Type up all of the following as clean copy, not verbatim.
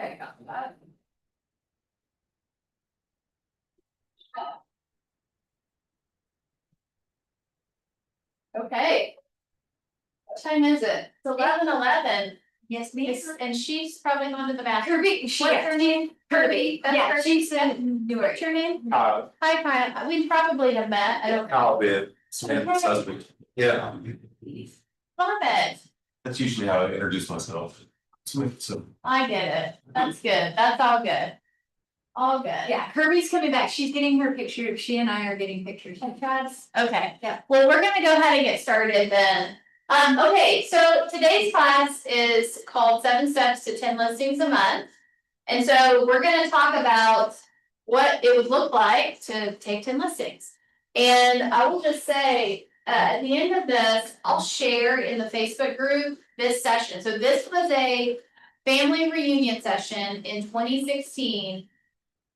Okay, got that. Okay. What time is it? It's 11:11. Yes, ma'am. And she's probably going to the bathroom. Kirby, What's her name? Kirby. That's Yeah, Kirby. she's in Newark. What's your name? Kyle. Hi, Kyle. We probably have met. I don't. Kyle Bibb, Samantha's husband. Yeah, Love it. that's usually how I introduce myself. So. I get it. That's good. That's all good. All good. Yeah, Kirby's coming back. She's getting her picture. She and I are getting pictures. Okay. Yeah. Well, we're gonna go ahead and get started then. Okay, so today's class is called 7 Steps to 10 Listings a Month. And so we're gonna talk about what it would look like to take 10 listings. And I will just say, at the end of this, I'll share in the Facebook group this session. So this was a family reunion session in 2016.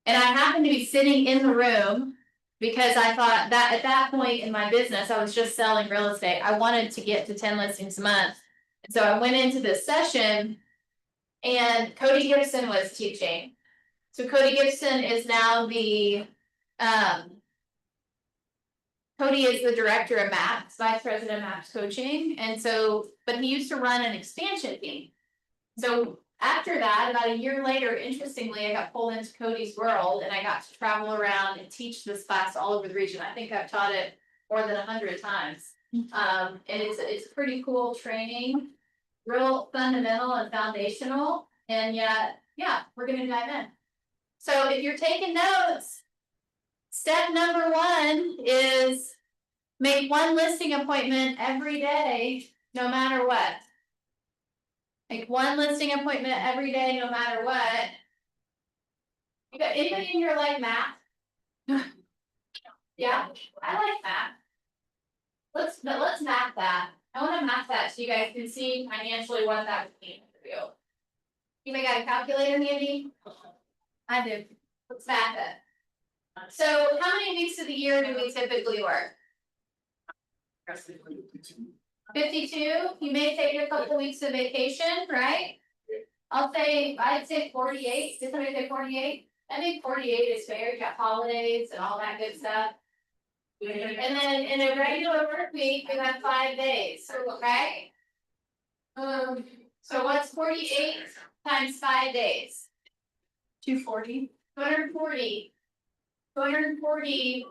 And I happened to be sitting in the room because I thought that at that point in my business, I was just selling real estate. I wanted to get to 10 listings a month. And so I went into this session and Cody Gibson was teaching. So Cody Gibson is now Cody is the director of MAPS, vice president of MAPS coaching. And so, but he used to run an expansion team. So after that, about a year later, interestingly, I got pulled into Cody's world and I got to travel around and teach this class all over the region. I think I've taught it more than 100 times. And it's pretty cool training, real fundamental and foundational. And yet, yeah, we're gonna dive in. So if you're taking notes, step number 1 is make one listing appointment every day, no matter what. Make one listing appointment every day, no matter what. You got anybody in here like math? Yeah, I like math. Let's map that. I want to map that so you guys can see financially what that would mean for you. You may got a calculator handy? I do. Let's map it. So how many weeks of the year do we typically work? 52, you may take a couple weeks of vacation, right? I'd say 48, did somebody say 48? I think 48 is fair, you got holidays and all that good stuff. And then in a regular work week, we have 5 days, okay? So what's 48 times 5 days? 240. 240. 240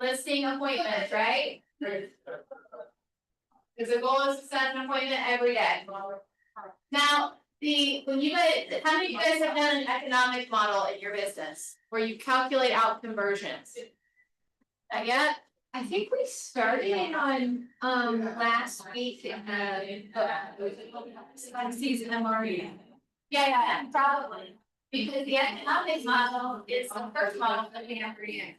listing appointments, right? Because the goal is to set an appointment every day. Now, when you guys, how many of you guys have done an economic model in your business where you calculate out conversions? Not yet? I think we started on last week in the season MRE. Yeah, probably. Because the economic model is the first model that we have for you.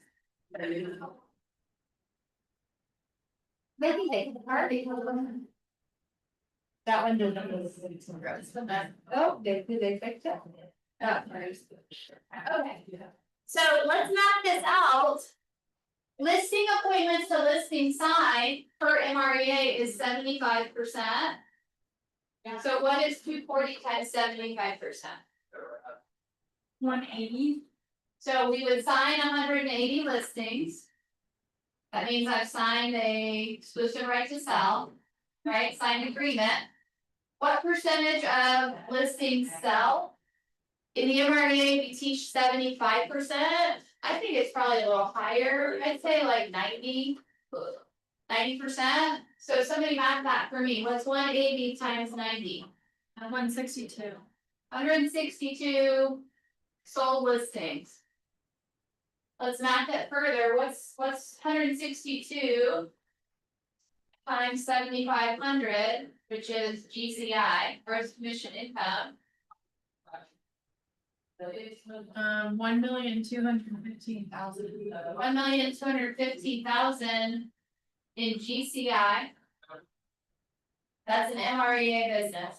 Maybe they can party. That one doesn't. Oh, they fix it? Okay, so let's map this out. Listing appointments to listing sign per MREA is 75%. So what is 240 times 75%? 180. So we would sign 180 listings. That means I've signed a exclusive right to sell, right? Signed agreement. What percentage of listings sell? In the MREA, we teach 75%. I think it's probably a little higher. I'd say like 90%. So somebody map that for me. What's 180 times 90? 162. 162 sold listings. Let's map that further. What's 162 times 7,500, which is GCI, gross commission income? 1,215,000. 1,215,000 in GCI. That's an MREA business.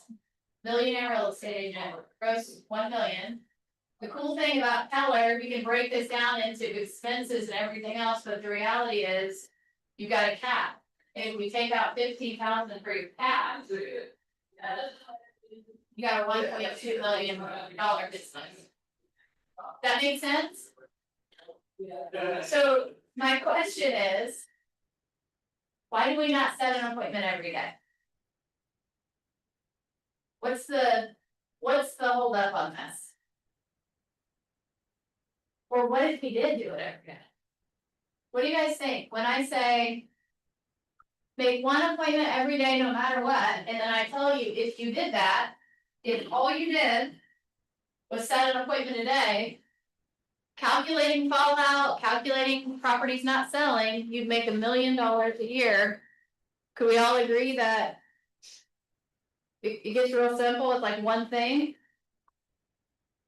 Millionaire real estate agent, gross 1 million. The cool thing about Keller, we can break this down into expenses and everything else, but the reality is you got a cap. If we take out 15,000 for your cap, You got a $1.2 million business. That makes sense? So my question is. Why do we not set an appointment every day? What's the hold up on this? Or what if he did do it every day? What do you guys think? When I say. Make one appointment every day, no matter what, and then I tell you, if you did that, if all you did. Was set an appointment a day. Calculating fallout, calculating properties not selling, you'd make $1 million a year. Could we all agree that? It gets real simple, it's like one thing.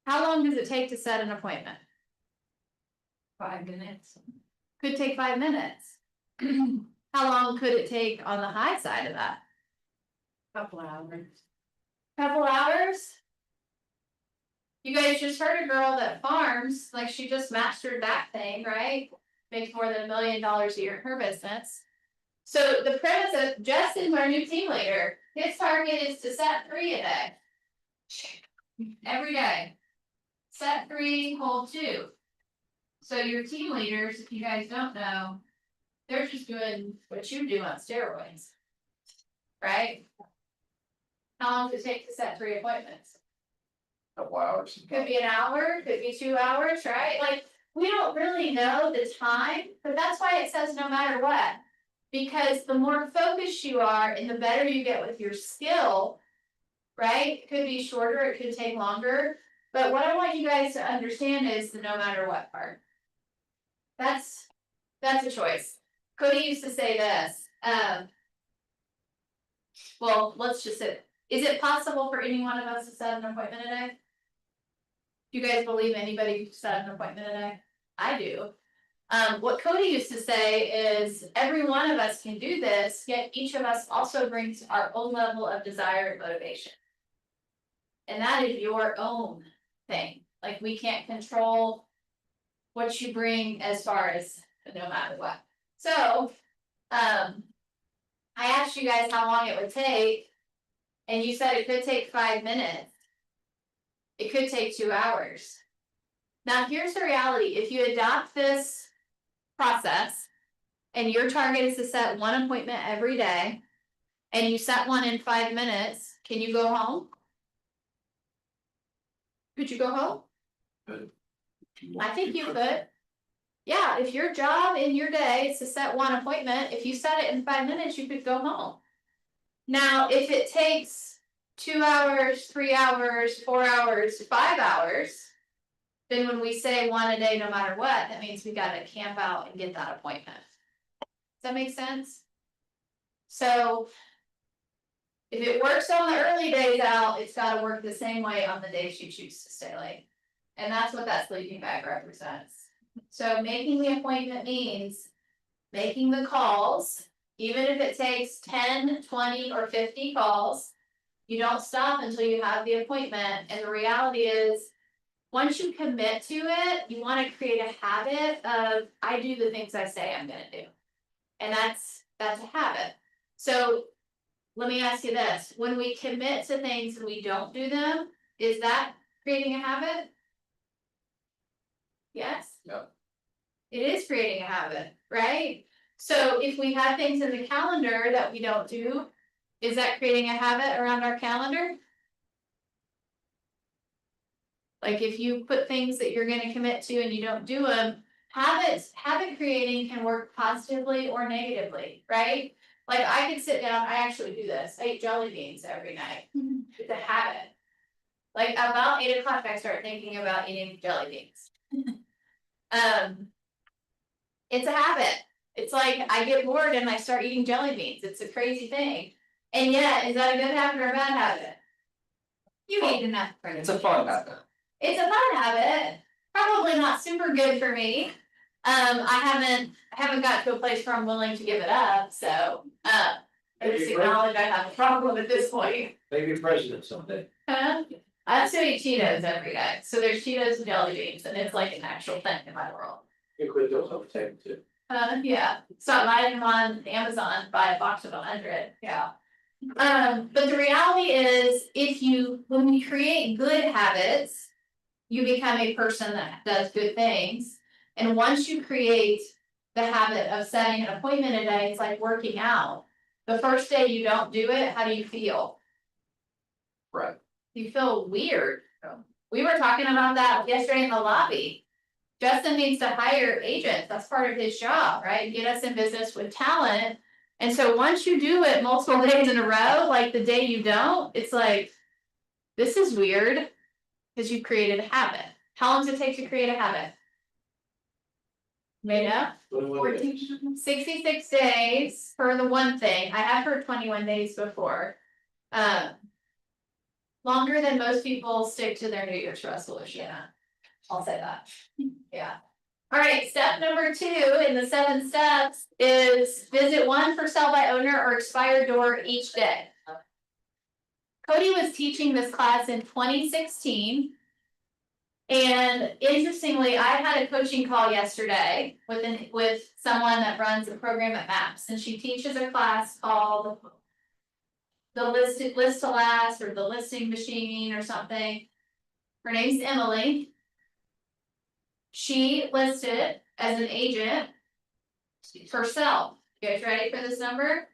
How long does it take to set an appointment? 5 minutes. Could take 5 minutes. How long could it take on the high side of that? Couple hours. Couple hours? You guys just heard a girl that farms, like she just mastered that thing, right? Makes more than $1 million a year in her business. So the premise of Justin's our new team leader, his target is to set 3 a day. Every day. Set 3, hold 2. So your team leaders, if you guys don't know, they're just doing what you do on steroids. Right? How long does it take to set 3 appointments? Couple hours. Could be an hour, could be 2 hours, right? Like, we don't really know the time, but that's why it says no matter what. Because the more focused you are and the better you get with your skill, right? It could be shorter, it could take longer. But what I want you guys to understand is the no matter what part. That's a choice. Cody used to say this, well, let's just say, is it possible for any one of us to set an appointment a day? Do you guys believe anybody could set an appointment a day? I do. What Cody used to say is every one of us can do this, yet each of us also brings our own level of desire and motivation. And that is your own thing. Like, we can't control what you bring as far as no matter what. So, I asked you guys how long it would take, and you said it could take 5 minutes. It could take 2 hours. Now, here's the reality. If you adopt this process, and your target is to set 1 appointment every day, and you set one in 5 minutes, can you go home? Could you go home? I think you could. Yeah, if your job in your day is to set 1 appointment, if you set it in 5 minutes, you could go home. Now, if it takes 2 hours, 3 hours, 4 hours, 5 hours, then when we say 1 a day, no matter what, that means we gotta camp out and get that appointment. Does that make sense? So. If it works on the early days out, it's gotta work the same way on the days you choose to stay late. And that's what that sleeping bag represents. So making the appointment means making the calls, even if it takes 10, 20, or 50 calls. You don't stop until you have the appointment, and the reality is, once you commit to it, you wanna create a habit of, I do the things I say I'm gonna do. And that's a habit. So let me ask you this, when we commit to things and we don't do them, is that creating a habit? Yes? Yeah. It is creating a habit, right? So if we have things in the calendar that we don't do, is that creating a habit around our calendar? Like, if you put things that you're gonna commit to and you don't do them, habit creating can work positively or negatively, right? Like, I could sit down, I actually do this, I eat jelly beans every night, it's a habit. Like, about 8 o'clock, I start thinking about eating jelly beans. It's a habit, it's like, I get bored and I start eating jelly beans, it's a crazy thing. And yet, is that a good habit or a bad habit? You ate enough for It's a fun habit. It's a fun habit, probably not super good for me. I haven't got to a place where I'm willing to give it up, so, I just acknowledge I have a problem at this point. Maybe president someday. I have to eat Cheetos every day, so there's Cheetos and jelly beans, and it's like an actual thing in my world. You quit those on the table too. Yeah, so I'm buying them on Amazon, buy a box of 100, yeah. But the reality is, when you create good habits, you become a person that does good things. And once you create the habit of setting an appointment a day, it's like working out. The first day you don't do it, how do you feel? Right. You feel weird. We were talking about that yesterday in the lobby. Justin needs to hire agents, that's part of his job, right? Get us in business with talent. And so once you do it multiple days in a row, like the day you don't, it's like, this is weird. Cause you've created a habit. How long does it take to create a habit? Made up? 66 days for the one thing. I have heard 21 days before. Longer than most people stick to their New Year's resolution. I'll say that. Yeah. All right, step number 2 in the 7 steps is visit one for sell by owner or expired door each day. Cody was teaching this class in 2016. And interestingly, I had a coaching call yesterday with someone that runs a program at MAPS, and she teaches a class called the list to last or the listing machine or something. Her name's Emily. She listed as an agent herself. You guys ready for this number?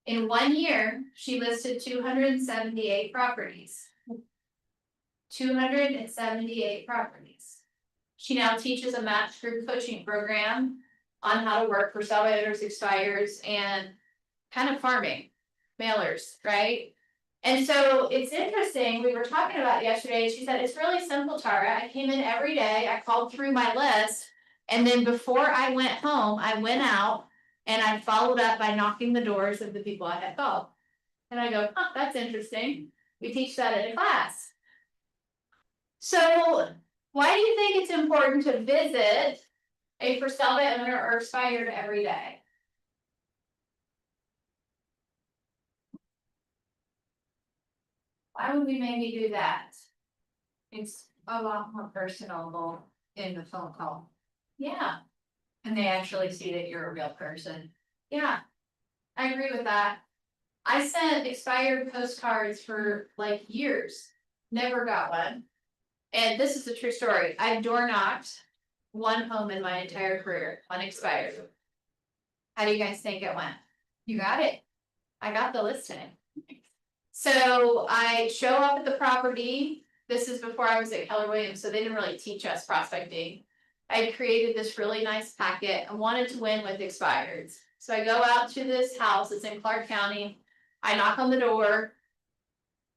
In 1 year, she listed 278 properties. 278 properties. She now teaches a MAPS group coaching program on how to work for sell by owners, expires, and kind of farming, mailers, right? And so it's interesting, we were talking about it yesterday, she said, it's really simple, Tara. I came in every day, I called through my list, and then before I went home, I went out and I followed up by knocking the doors of the people I had called. And I go, huh, that's interesting. We teach that in a class. So why do you think it's important to visit a for sale by owner or expired every day? Why would we maybe do that? It's a lot more personable in the phone call, Yeah, and they actually see that you're a real person. yeah, I agree with that. I sent expired postcards for like years, never got one. And this is a true story. I door knocked one home in my entire career, unexpired. How do you guys think it went? You got it. I got the listing. So I show up at the property. This is before I was at Keller Williams, so they didn't really teach us prospecting. I created this really nice packet. I wanted to win with expireds. So I go out to this house, it's in Clark County. I knock on the door.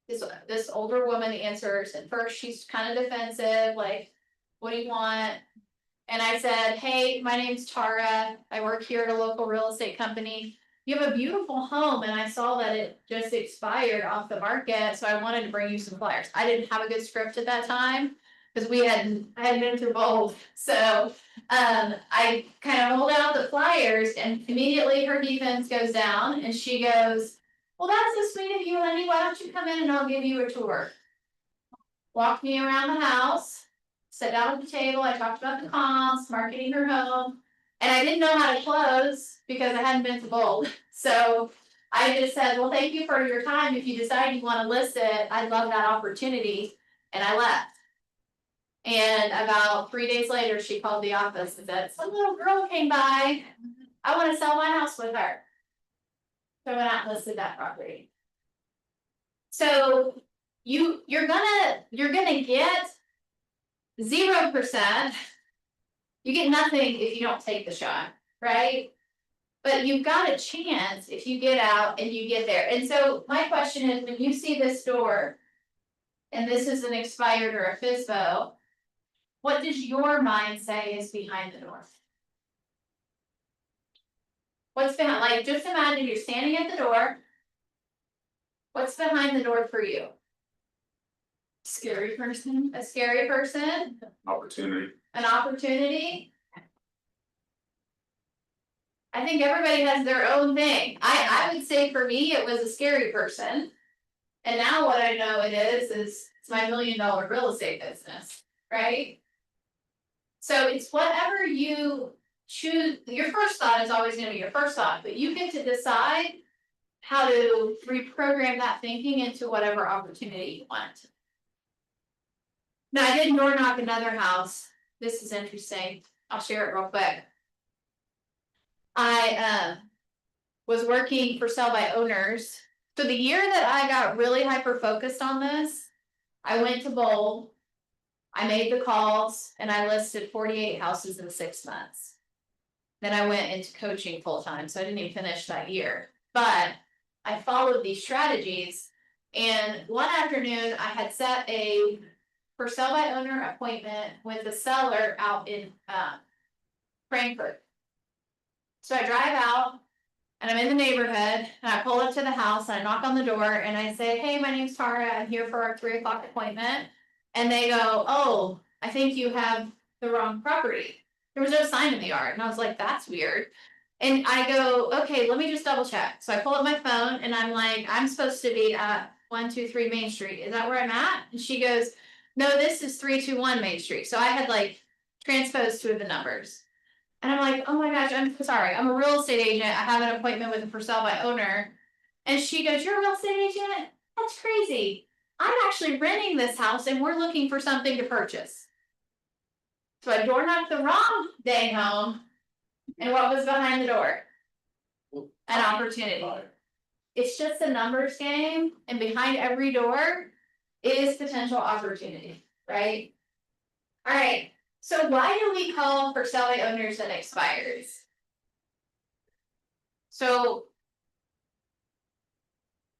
This older woman answers, and first she's kind of defensive, like, what do you want? And I said, hey, my name's Tara. I work here at a local real estate company. You have a beautiful home, and I saw that it just expired off the market, so I wanted to bring you some flyers. I didn't have a good script at that time because I had been through both. So I kind of hold out the flyers, and immediately her defense goes down, and she goes, well, that's so sweet of you, Lenny. Why don't you come in and I'll give you a tour? Walked me around the house, sat down at the table. I talked about the comps, marketing her home. And I didn't know how to close because I hadn't been to Bold. So I just said, well, thank you for your time. If you decide you want to list it, I'd love that opportunity. And I left. And about 3 days later, she called the office and said, some little girl came by. I want to sell my house with her. So I went out and listed that property. So you're gonna get 0%. You get nothing if you don't take the shot, right? But you've got a chance if you get out and you get there. And so my question is, when you see this door, and this is an expired or a FSBO, what does your mind say is behind the door? What's behind, like, just imagine you're standing at the door. What's behind the door for you? Scary person. A scary person? Opportunity. An opportunity? I think everybody has their own thing. I would say for me, it was a scary person. And now what I know it is it's my $1 million real estate business, right? So it's whatever you choose. Your first thought is always gonna be your first thought, but you get to decide how to reprogram that thinking into whatever opportunity you want. Now, I did door knock another house. This is interesting. I'll share it real quick. I was working for sell by owners. So the year that I got really hyper focused on this, I went to Bold. I made the calls and I listed 48 houses in 6 months. Then I went into coaching full time, so I didn't even finish that year. But I followed these strategies, and one afternoon I had set a for sell by owner appointment with the seller out in Frankfurt. So I drive out and I'm in the neighborhood and I pull up to the house and I knock on the door and I say, hey, my name's Tara, I'm here for our 3 o'clock appointment. And they go, oh, I think you have the wrong property. There was no sign in the yard. And I was like, that's weird. And I go, okay, let me just double check. So I pull up my phone and I'm like, I'm supposed to be at 123 Main Street. Is that where I'm at? And she goes, no, this is 321 Main Street. So I had like transposed 2 of the numbers. And I'm like, oh my gosh, I'm sorry. I'm a real estate agent. I have an appointment with a for sale by owner. And she goes, you're a real estate agent? That's crazy. I'm actually renting this house and we're looking for something to purchase. So I door knocked the wrong day home. And what was behind the door? An opportunity. It's just a numbers game, and behind every door is potential opportunity, right? All right, so why do we call for sale by owners that expires? So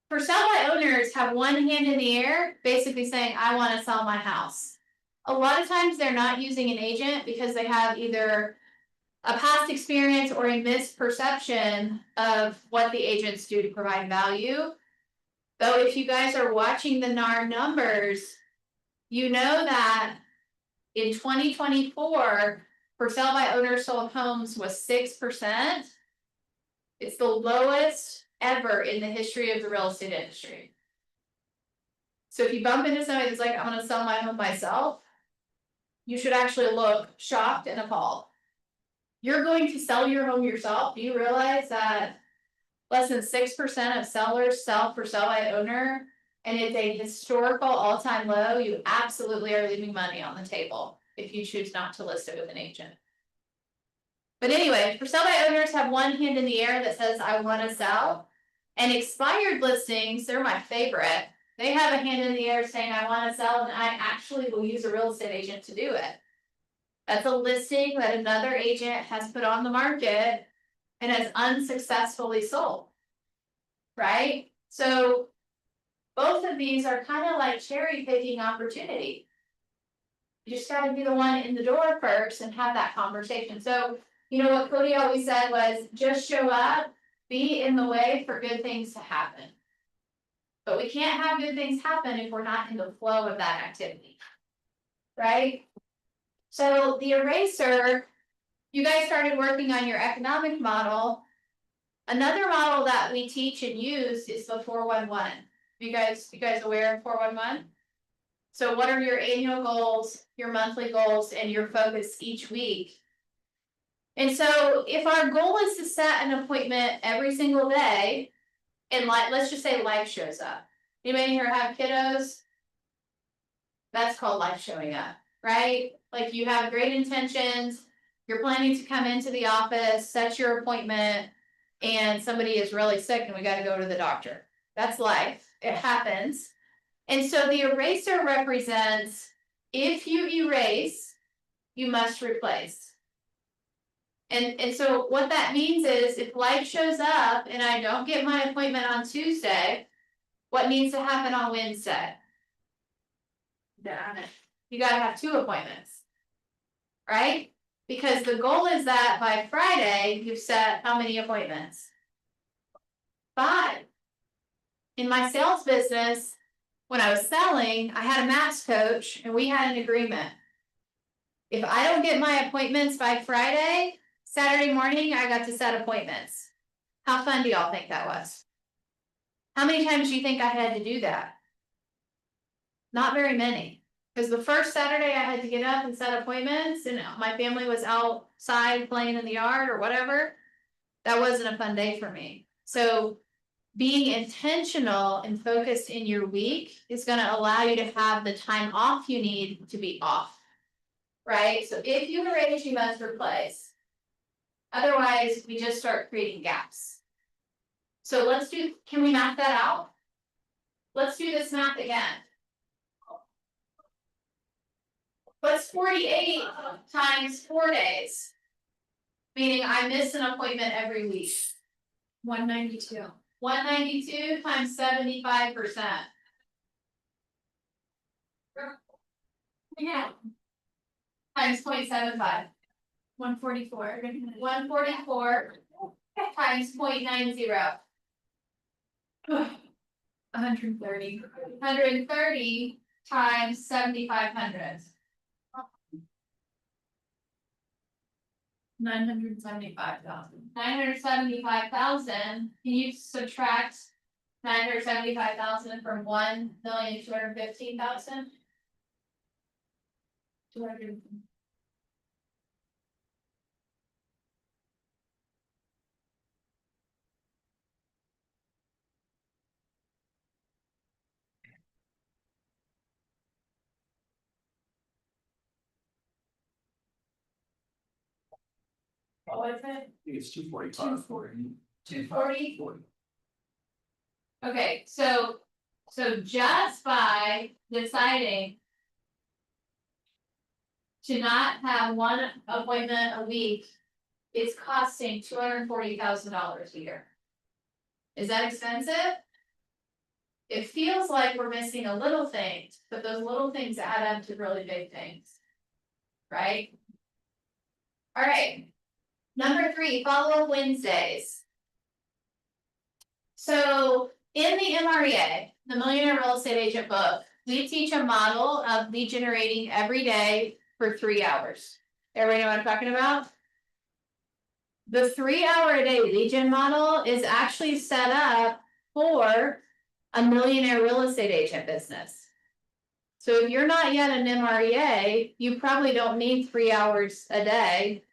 for sale by owners have one hand in the air, basically saying, I want to sell my house. A lot of times they're not using an agent because they have either a past experience or a misperception of what the agents do to provide value. Though if you guys are watching the NAR numbers, you know that in 2024, for sale by owners sold homes was 6%. It's the lowest ever in the history of the real estate industry. So if you bump into somebody that's like, I'm gonna sell my home myself, you should actually look shocked and appalled. You're going to sell your home yourself. Do you realize that less than 6% of sellers sell for sale by owner? And it's a historical all-time low. You absolutely are leaving money on the table if you choose not to list it with an agent. But anyway, for sale by owners have one hand in the air that says, I want to sell. And expired listings, they're my favorite. They have a hand in the air saying, I want to sell, and I actually will use a real estate agent to do it. That's a listing that another agent has put on the market and has unsuccessfully sold. Right? So both of these are kind of like cherry picking opportunity. You just got to be the one in the door first and have that conversation. So, you know what Cody always said was just show up, be in the way for good things to happen. But we can't have good things happen if we're not in the flow of that activity. Right? So the eraser, you guys started working on your economic model. Another model that we teach and use is the 411. You guys aware of 411? So what are your annual goals, your monthly goals, and your focus each week? And so if our goal is to set an appointment every single day, and let's just say life shows up. Anybody here have kiddos? That's called life showing up, right? Like you have great intentions, you're planning to come into the office, set your appointment, and somebody is really sick and we got to go to the doctor. That's life. It happens. And so the eraser represents, if you erase, you must replace. And so what that means is if life shows up and I don't get my appointment on Tuesday, what needs to happen on Wednesday? You got to have 2 appointments. Right? Because the goal is that by Friday, you've set how many appointments? 5. In my sales business, when I was selling, I had a max coach and we had an agreement. If I don't get my appointments by Friday, Saturday morning, I got to set appointments. How fun do y'all think that was? How many times do you think I had to do that? Not very many. Because the first Saturday I had to get up and set appointments and my family was outside playing in the yard or whatever. That wasn't a fun day for me. So being intentional and focused in your week is gonna allow you to have the time off you need to be off. Right, so if you arrange, you must replace. Otherwise, we just start creating gaps. So let's do, can we map that out? Let's do this math again. What's 48 times 4 days? Meaning I miss an appointment every week. 192. 192 times 75%. Yeah. Times 0.75. 144. 144 times 0.90. 130. 130 times 7,500. 975,000. 975,000, can you subtract 975,000 from 1,215,000? 200. What was it? I think it's 245. 240? Okay, so just by deciding to not have one appointment a week, it's costing $240,000 a year. Is that expensive? It feels like we're missing a little thing, but those little things add up to really big things. Right? All right. Number 3, follow-up Wednesdays. So in the MREA, the Millionaire Real Estate Agent book, we teach a model of lead generating every day for 3 hours. Everybody know what I'm talking about? The 3-hour-a-day lead gen model is actually set up for a millionaire real estate agent business. So if you're not yet an MREA, you probably don't need 3 hours a day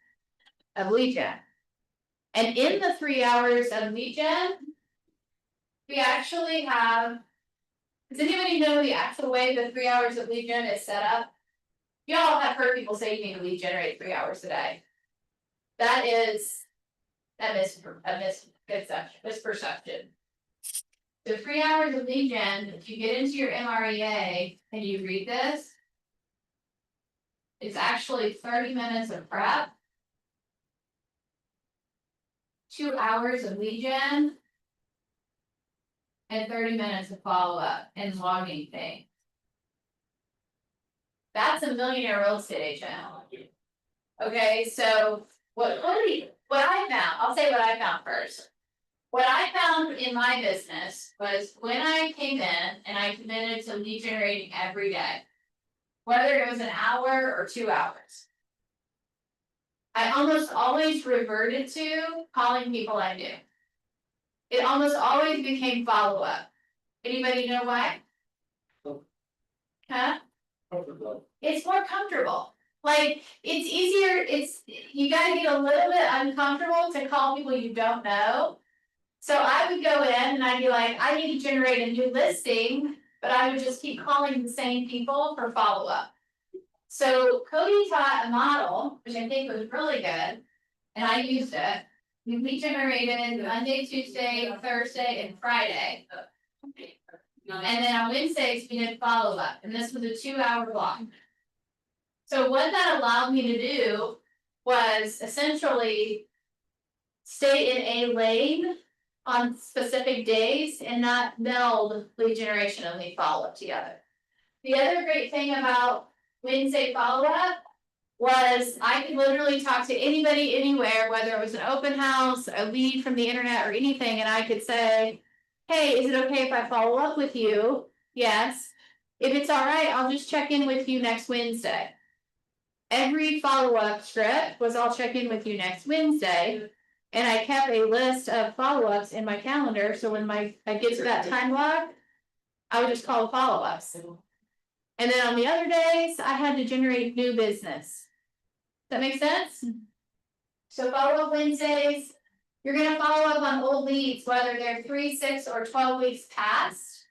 of lead gen. And in the 3 hours of lead gen, we actually have, does anybody know the actual way the 3 hours of lead gen is set up? Y'all have heard people say you need to lead generate 3 hours a day. That is a misperception. The 3 hours of lead gen, if you get into your MREA and you read this, it's actually 30 minutes of prep, 2 hours of lead gen, and 30 minutes of follow-up and logging things. That's a millionaire real estate agent. Okay, so what I found, I'll say what I found first. What I found in my business was when I came in and I committed to lead generating every day, whether it was an hour or 2 hours, I almost always reverted to calling people I knew. It almost always became follow-up. Anybody know why? Huh? It's more comfortable. Like, it's easier, you gotta get a little bit uncomfortable to call people you don't know. So I would go in and I'd be like, I need to generate a new listing, but I would just keep calling the same people for follow-up. So Cody taught a model, which I think was really good, and I used it. We generated Monday, Tuesday, Thursday, and Friday. And then on Wednesdays, we did follow-up, and this was a 2-hour block. So what that allowed me to do was essentially stay in a lane on specific days and not meld lead generation and lead follow-up together. The other great thing about Wednesday follow-up was I could literally talk to anybody anywhere, whether it was an open house, a lead from the internet, or anything, and I could say, hey, is it okay if I follow up with you? Yes. If it's all right, I'll just check in with you next Wednesday. Every follow-up script was I'll check in with you next Wednesday. And I kept a list of follow-ups in my calendar, so when I get to that time block, I would just call the follow-ups. And then on the other days, I had to generate new business. Does that make sense? So follow-up Wednesdays, You're gonna follow up on old leads, whether they're 3, 6, or 12 weeks past.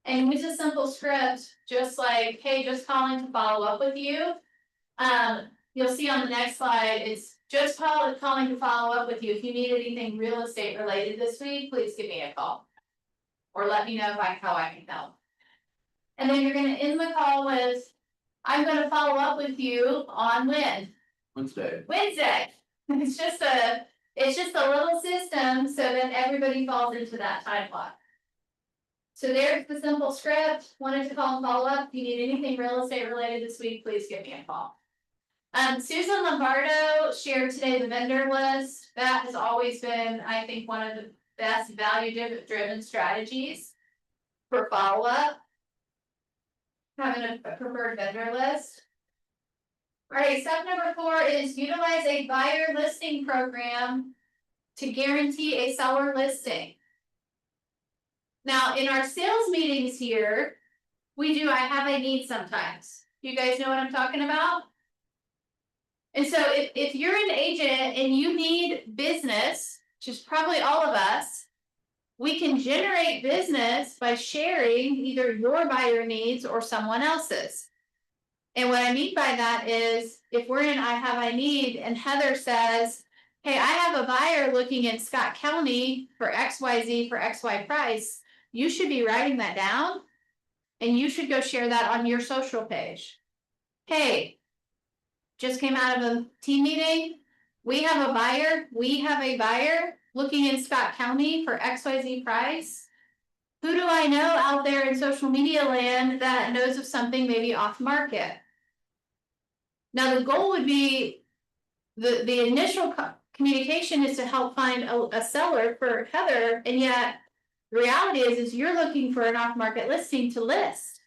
And use a simple script, just like, hey, just calling to follow up with you. You'll see on the next slide, it's just calling to follow up with you. If you need anything real estate related this week, please give me a call. Or let me know how I can help. And then you're gonna end the call with, I'm gonna follow up with you on when? Wednesday. Wednesday. It's just a little system so that everybody falls into that time block. So there's the simple script. Wanted to call and follow up. If you need anything real estate related this week, please give me a call. Susan Lombardo shared today the vendor list. That has always been, I think, one of the best value-driven strategies for follow-up. Having a preferred vendor list. All right, step number 4 is utilize a buyer listing program to guarantee a seller listing. Now, in our sales meetings here, we do I have a need sometimes. You guys know what I'm talking about? And so if you're an agent and you need business, which is probably all of us, we can generate business by sharing either your buyer needs or someone else's. And what I mean by that is, if we're in I need, and Heather says, hey, I have a buyer looking in Scott County for XYZ for XY price, you should be writing that down. And you should go share that on your social page. Hey, just came out of a team meeting. We have a buyer looking in Scott County for XYZ price. Who do I know out there in social media land that knows of something maybe off market? Now, the goal would be the initial communication is to help find a seller for Heather, and yet the reality is you're looking for an off-market listing to list,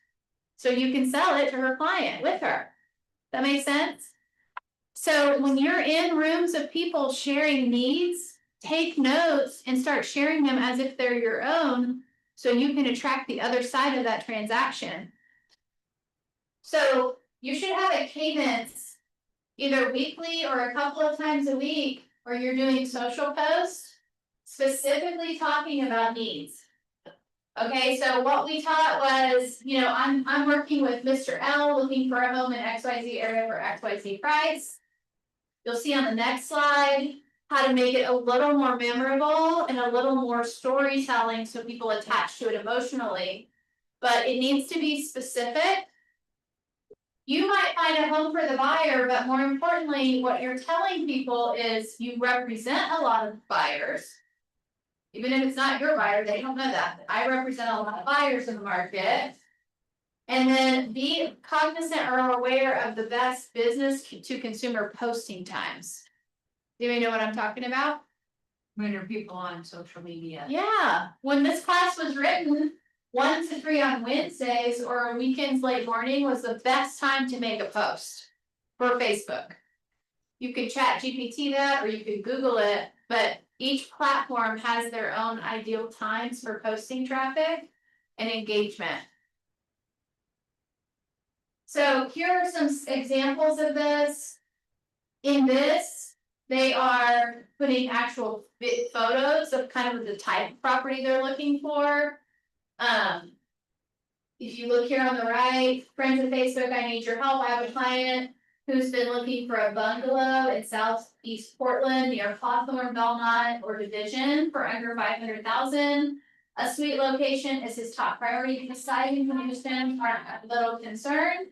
so you can sell it to her client with her. That makes sense? So when you're in rooms of people sharing needs, take notes and start sharing them as if they're your own, so you can attract the other side of that transaction. So you should have a cadence, either weekly or a couple of times a week, where you're doing social posts specifically talking about needs. Okay, so what we taught was, I'm working with Mr. L looking for a home in XYZ area for XYZ price. You'll see on the next slide how to make it a little more memorable and a little more storytelling so people attach to it emotionally. But it needs to be specific. You might find a home for the buyer, but more importantly, what you're telling people is you represent a lot of buyers. Even if it's not your buyer, they don't know that. I represent a lot of buyers in the market. And then be cognizant or aware of the best business to consumer posting times. Do you know what I'm talking about? When are people on social media? Yeah, when this class was written, 1 to 3 on Wednesdays or weekends late morning was the best time to make a post for Facebook. You could chat GPT that or you could Google it, but each platform has their own ideal times for posting traffic and engagement. So here are some examples of this. In this, they are putting actual photos of kind of the type of property they're looking for. If you look here on the right, friends of Facebook, I need your help. I have a client who's been looking for a bungalow in Southeast Portland near Hawthorne, Belmont, or Division for under $500,000. A sweet location is his top priority. Deciding to Houston are a little concerned.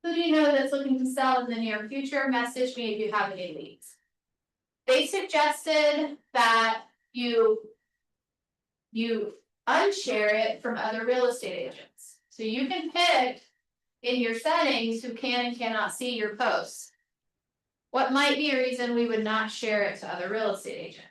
Who do you know that's looking to sell in the near future? Message me if you have any leads. They suggested that you unshare it from other real estate agents. So you can pick in your settings who can and cannot see your posts. What might be a reason we would not share it to other real estate agents?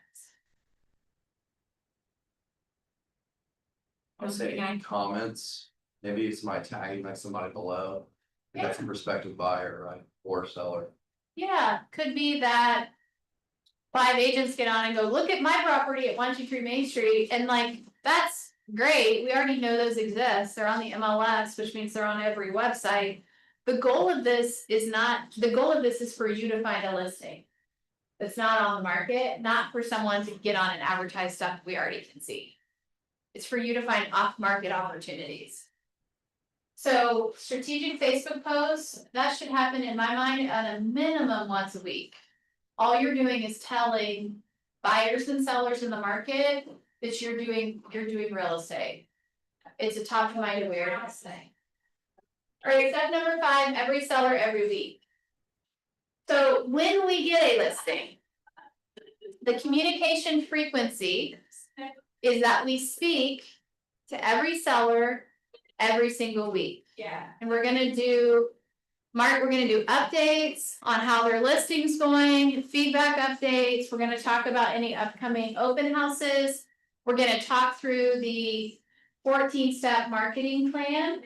I'll say any comments, maybe it's my tagging like somebody below. That's a prospective buyer, right, or seller. Yeah, could be that 5 agents get on and go, look at my property at 123 Main Street, and like, that's great, we already know those exist, they're on the MLS, which means they're on every website. The goal of this is for you to find a listing. that's not on the market, not for someone to get on and advertise stuff we already can see. It's for you to find off-market opportunities. So strategic Facebook posts, that should happen in my mind at a minimum once a week. All you're doing is telling buyers and sellers in the market that you're doing real estate. It's a top of mind awareness thing. All right, step number 5, every seller every week. So when we get a listing, the communication frequency is that we speak to every seller every single week. Yeah. And we're gonna do updates on how their listing's going, feedback updates. We're gonna talk about any upcoming open houses. We're gonna talk through the 14-step marketing plan,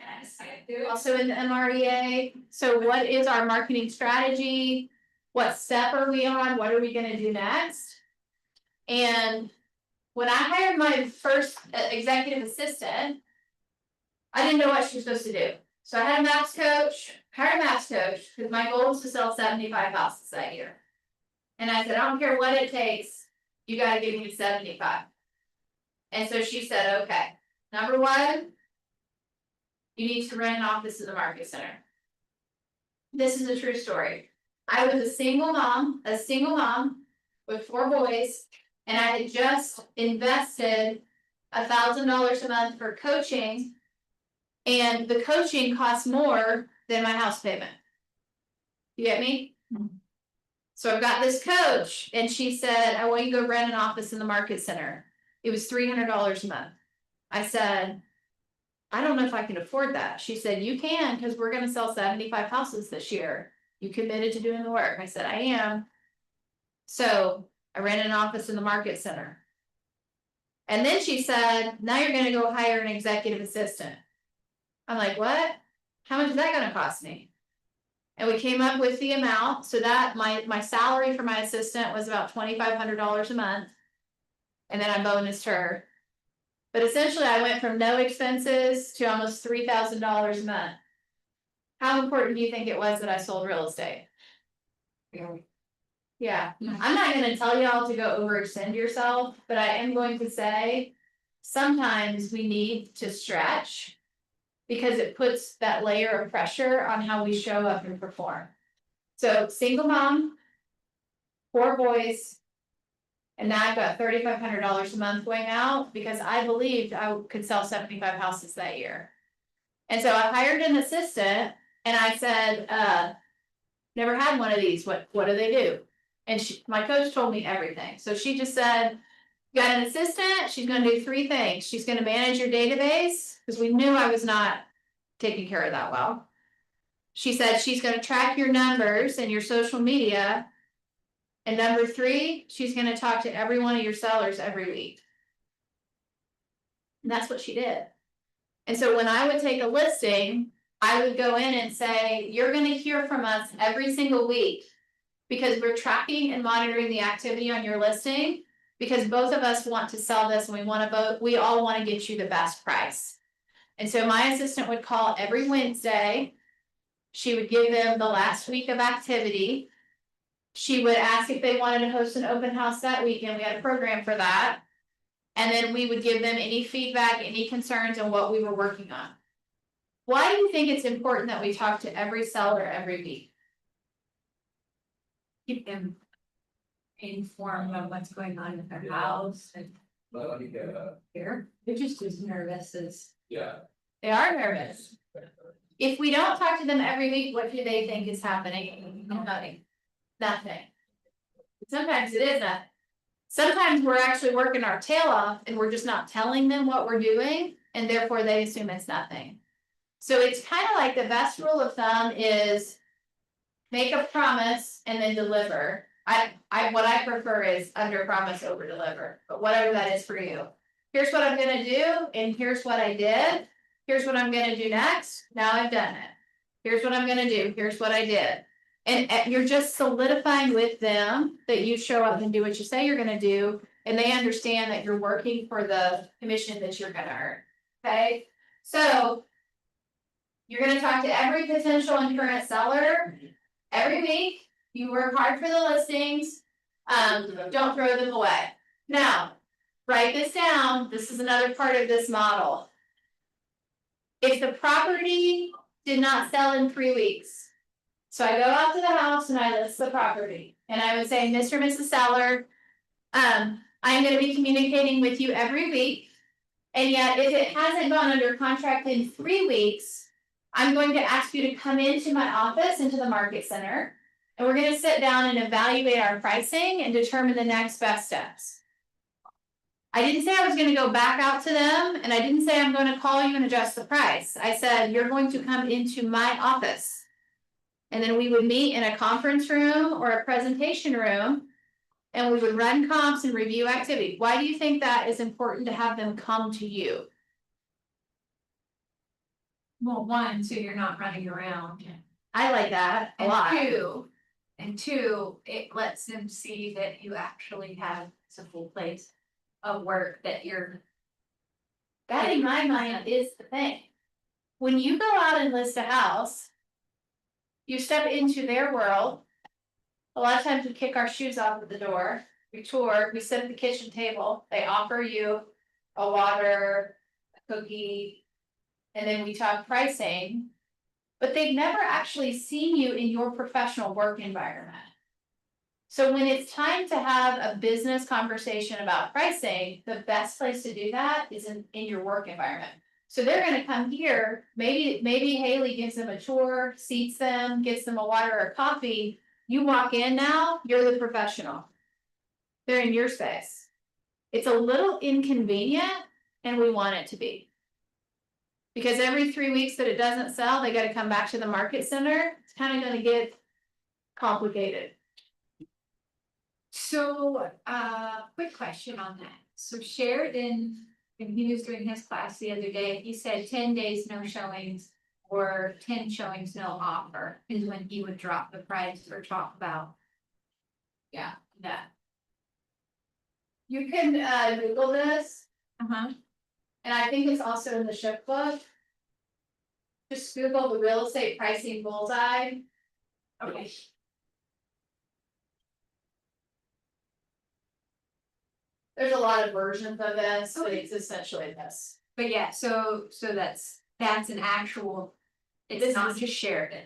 also in the MREA. So what is our marketing strategy? What step are we on? What are we gonna do next? And when I hired my first executive assistant, I didn't know what she was supposed to do. So I had a maps coach, hired a maps coach, because my goal was to sell 75 houses that year. And I said, I don't care what it takes, you gotta give me 75. And so she said, okay, number 1, you need to rent an office in the market center. This is a true story. I was a single mom with 4 boys, and I had just invested $1,000 a month for coaching. And the coaching costs more than my house payment. You get me? So I've got this coach, and she said, I want you to go rent an office in the market center. It was $300 a month. I said, I don't know if I can afford that. She said, you can, because we're gonna sell 75 houses this year. You committed to doing the work. I said, I am. So I rented an office in the market center. And then she said, now you're gonna go hire an executive assistant. I'm like, what? How much is that gonna cost me? And we came up with the amount, so that my salary for my assistant was about $2,500 a month. And then I bonused her. But essentially I went from no expenses to almost $3,000 a month. How important do you think it was that I sold real estate? Yeah, I'm not gonna tell y'all to go overextend yourself, but I am going to say, sometimes we need to stretch. Because it puts that layer of pressure on how we show up and perform. So single mom, 4 boys. And now I've got $3,500 a month going out because I believed I could sell 75 houses that year. And so I hired an assistant and I said, never had one of these, what do they do? And my coach told me everything. So she just said, you got an assistant, she's gonna do 3 things. She's gonna manage your database, because we knew I was not taking care of that well. She said she's gonna track your numbers and your social media. And number 3, she's gonna talk to every one of your sellers every week. And that's what she did. And so when I would take a listing, I would go in and say, you're gonna hear from us every single week. Because we're tracking and monitoring the activity on your listing. Because both of us want to sell this and we all wanna get you the best price. And so my assistant would call every Wednesday. She would give them the last week of activity. She would ask if they wanted to host an open house that weekend. We had a program for that. And then we would give them any feedback, any concerns on what we were working on. Why do you think it's important that we talk to every seller every week? Keep them informed of what's going on in their house and here. They're just as nervous as. Yeah. They are nervous. If we don't talk to them every week, what do they think is happening? Nothing. Sometimes it is nothing. Sometimes we're actually working our tail off and we're just not telling them what we're doing, and therefore they assume it's nothing. So it's kind of like the best rule of thumb is make a promise and then deliver. What I prefer is under promise, over deliver, but whatever that is for you. Here's what I'm gonna do, and here's what I did. Here's what I'm gonna do next. Now I've done it. Here's what I'm gonna do. Here's what I did. And you're just solidifying with them that you show up and do what you say you're gonna do, and they understand that you're working for the commission that you're gonna earn. Okay, so you're gonna talk to every potential and current seller every week. You work hard for the listings. Don't throw them away. Now, write this down, this is another part of this model. If the property did not sell in 3 weeks. So I go out to the house and I list the property, and I would say, Mr. and Mrs. Seller. I am gonna be communicating with you every week. And yet, if it hasn't gone under contract in 3 weeks, I'm going to ask you to come into my office, into the market center. And we're gonna sit down and evaluate our pricing and determine the next best steps. I didn't say I was gonna go back out to them, and I didn't say I'm gonna call you and adjust the price. I said, you're going to come into my office. And then we would meet in a conference room or a presentation room. And we would run comps and review activity. Why do you think that is important to have them come to you? Well, one, so you're not running around. I like that a And lot. two, it lets them see that you actually have a full place of work that you're. That in my mind is the thing. When you go out and list a house, you step into their world. A lot of times we kick our shoes off at the door, we tour, we sit at the kitchen table, they offer you a water, a cookie, and then we talk pricing. But they've never actually seen you in your professional work environment. So when it's time to have a business conversation about pricing, the best place to do that is in your work environment. So they're gonna come here, maybe Haley gives them a tour, seats them, gets them a water or coffee. You walk in now, you're the professional. They're in your space. It's a little inconvenient and we want it to be. Because every 3 weeks that it doesn't sell, they gotta come back to the market center. It's kind of gonna get complicated. So, quick question on that. So Sheridan, when he was doing his class the other day, he said 10 days, no showings. Or 10 showings, no offer, is when he would drop the price or talk about. Yeah, that. You can Google this, Uh-huh. and I think it's also in the ship book. Just Google the real estate pricing bullseye. Okay. There's a lot of versions of this, but it's essentially this. But yeah, so that's an actual, This it's not is- just Sheridan.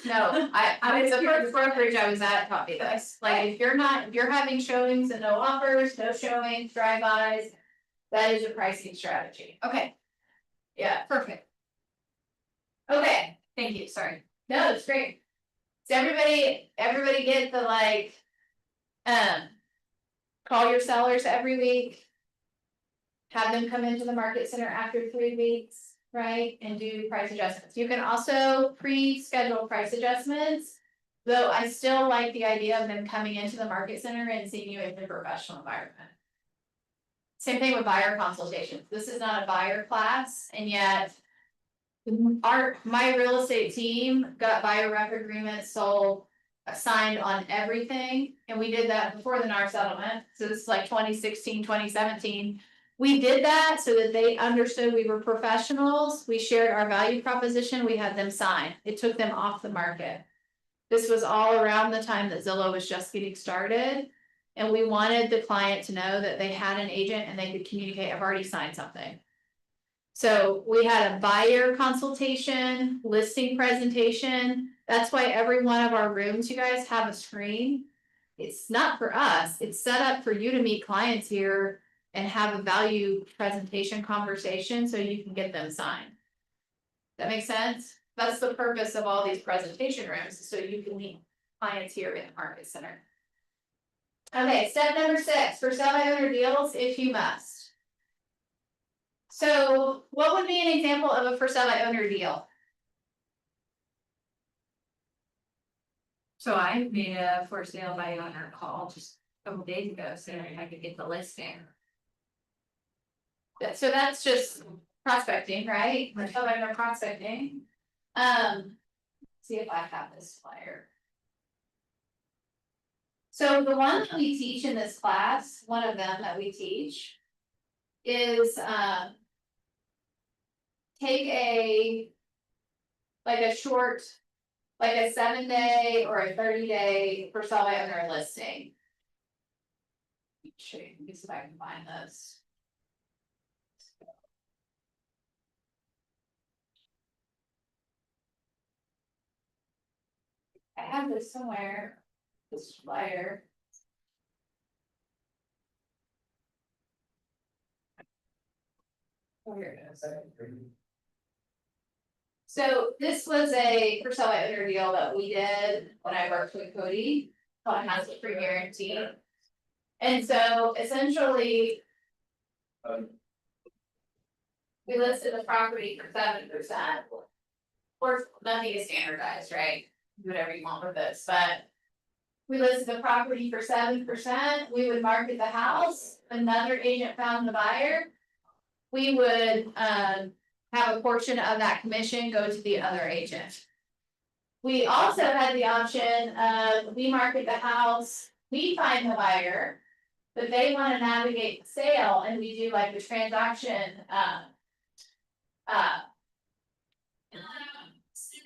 No, I was the first brokerage I was at taught me this, like, if you're having showings and no offers, no showings, drive-bys. That is your pricing strategy. Okay, Yeah, perfect. okay, Thank you, sorry. no, it's great. So everybody get the like. Call your sellers every week. Have them come into the market center after 3 weeks, right, and do price adjustments. You can also pre-schedule price adjustments. Though I still like the idea of them coming into the market center and seeing you in the professional environment. Same thing with buyer consultations. This is not a buyer class, and yet. My real estate team got buyer rep agreements sold. Signed on everything, and we did that before the NAR settlement, so this is like 2016, 2017. We did that so that they understood we were professionals, we shared our value proposition, we had them sign, it took them off the market. This was all around the time that Zillow was just getting started, and we wanted the client to know that they had an agent and they could communicate, I've already signed something. So we had a buyer consultation, listing presentation. That's why every one of our rooms, you guys, have a screen. It's not for us, it's set up for you to meet clients here and have a value presentation conversation so you can get them signed. That makes sense? That's the purpose of all these presentation rooms, so you can meet clients here in the market center. Okay, step number 6, for sell by owner deals, if you must. So what would be an example of a for sale by owner deal? So I made a for sale by owner call just a couple days ago, so I could get the listing. So that's just prospecting, right? For sale by owner prospecting. See if I have this flyer. So the one that we teach in this class, one of them that we teach. Is take a. Like a short. Like a 7-day or a 30-day for sale by owner listing. Let me see if I can find this. I have this somewhere, this flyer. Oh, here it is. So this was a for sale by owner deal that we did when I worked with Cody, called House of Free Guarantee. And so essentially. We listed the property for 7%. Of course, nothing is standardized, right? Do whatever you want with this, but. We listed the property for 7%, we would market the house, another agent found the buyer. We would have a portion of that commission go to the other agent. We also had the option of, we market the house, we find the buyer. But they wanna navigate the sale and we do like the transaction,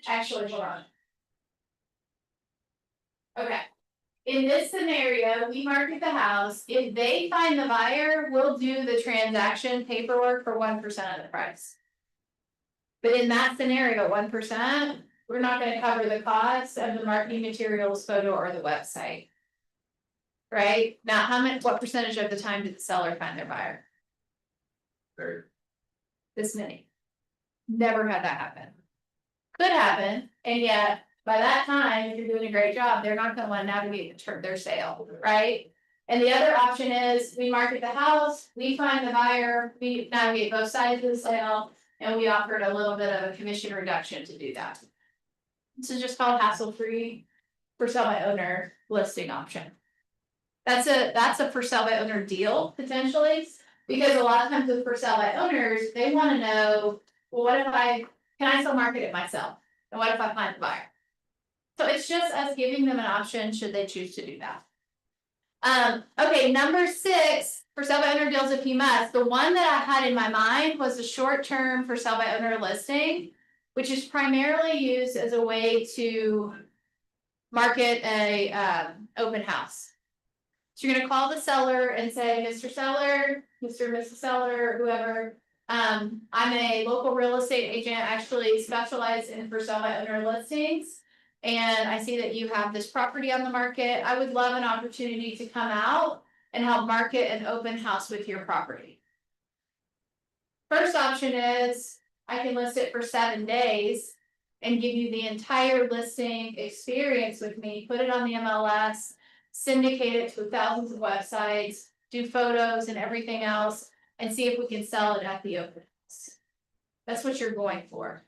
actually, hold on. Okay. In this scenario, we market the house, if they find the buyer, we'll do the transaction paperwork for 1% of the price. But in that scenario, 1%, we're not gonna cover the cost of the marketing materials, photo, or the website. Right, now what percentage of the time did the seller find their buyer? Very. This many. Never had that happen. Could happen, and yet, by that time, if you're doing a great job, they're not gonna wanna navigate their sale, right? And the other option is, we market the house, we find the buyer, we navigate both sides of the sale, and we offered a little bit of a commission reduction to do that. This is just called hassle-free for sale by owner listing option. That's a for sale by owner deal potentially, because a lot of times with for sale by owners, they wanna know, well, can I still market it myself? And what if I find the buyer? So it's just us giving them an option should they choose to do that. Okay, number 6, for sale by owner deals if you must. The one that I had in my mind was a short-term for sale by owner listing, which is primarily used as a way to market a open house. So you're gonna call the seller and say, Mr. Seller, Mr. and Mrs. Seller, whoever. I'm a local real estate agent, actually specialized in for sale by owner listings. And I see that you have this property on the market. I would love an opportunity to come out and help market an open house with your property. First option is, I can list it for 7 days and give you the entire listing experience with me, put it on the MLS, syndicate it to thousands of websites, do photos and everything else, and see if we can sell it at the open house. That's what you're going for.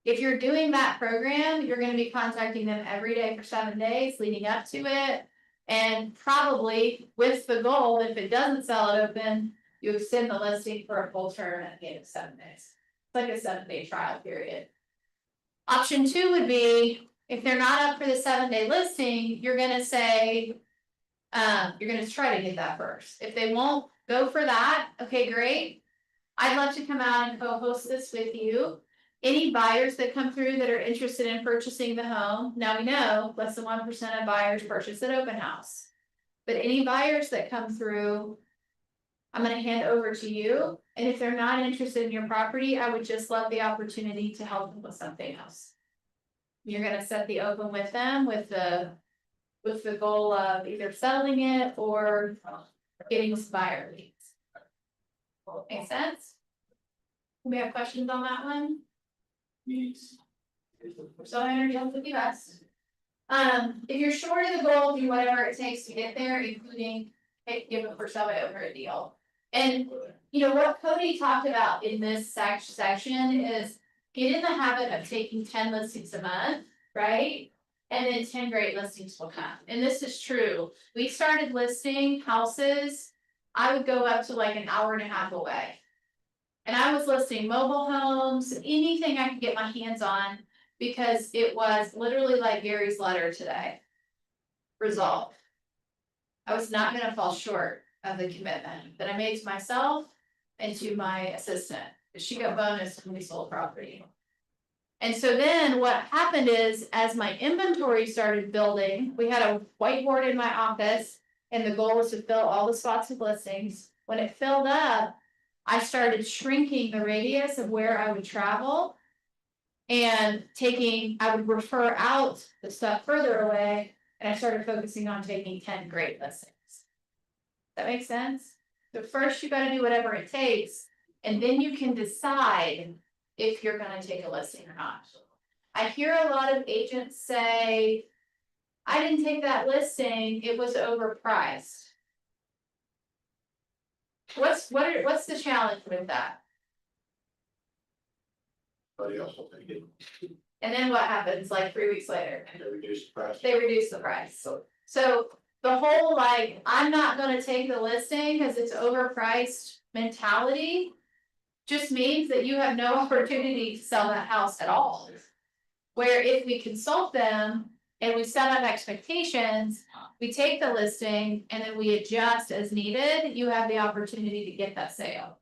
If you're doing that program, you're gonna be contacting them every day for 7 days leading up to it. And probably with the goal, if it doesn't sell it open, you extend the listing for a full term at the end of 7 days. It's like a 7-day trial period. Option 2 would be, if they're not up for the 7-day listing, you're gonna say, you're gonna try to get that first. If they won't go for that, okay, great. I'd love to come out and co-host this with you. Any buyers that come through that are interested in purchasing the home, now we know less than 1% of buyers purchase at open house. But any buyers that come through, I'm gonna hand over to you, and if they're not interested in your property, I would just love the opportunity to help them with something else. You're gonna set the open with them with the goal of either selling it or getting some buyer leads. Make sense? We have questions on that one? So I understand with you best. If you're short of the goal, do whatever it takes to get there, including give it for sale by owner a deal. And you know what Cody talked about in this section is get in the habit of taking 10 listings a month, right? And then 10 great listings will come. And this is true. We started listing houses. I would go up to like an hour and a half away. And I was listing mobile homes, anything I could get my hands on, because it was literally like Gary's letter today. Resolve. I was not gonna fall short of the commitment that I made to myself and to my assistant. She got bonus when we sold property. And so then what happened is, as my inventory started building, we had a whiteboard in my office. And the goal was to fill all the spots with listings. When it filled up, I started shrinking the radius of where I would travel. And I would refer out the stuff further away, and I started focusing on taking 10 great listings. That makes sense? So first you gotta do whatever it takes, and then you can decide if you're gonna take a listing or not. I hear a lot of agents say, I didn't take that listing, it was overpriced. What's the challenge with that? Somebody else will take it, And then what happens like 3 weeks later? and they reduce the price. They reduce the price. So the whole like, I'm not gonna take the listing because it's overpriced mentality. Just means that you have no opportunity to sell that house at all. Where if we consult them and we set up expectations, we take the listing and then we adjust as needed, you have the opportunity to get that sale.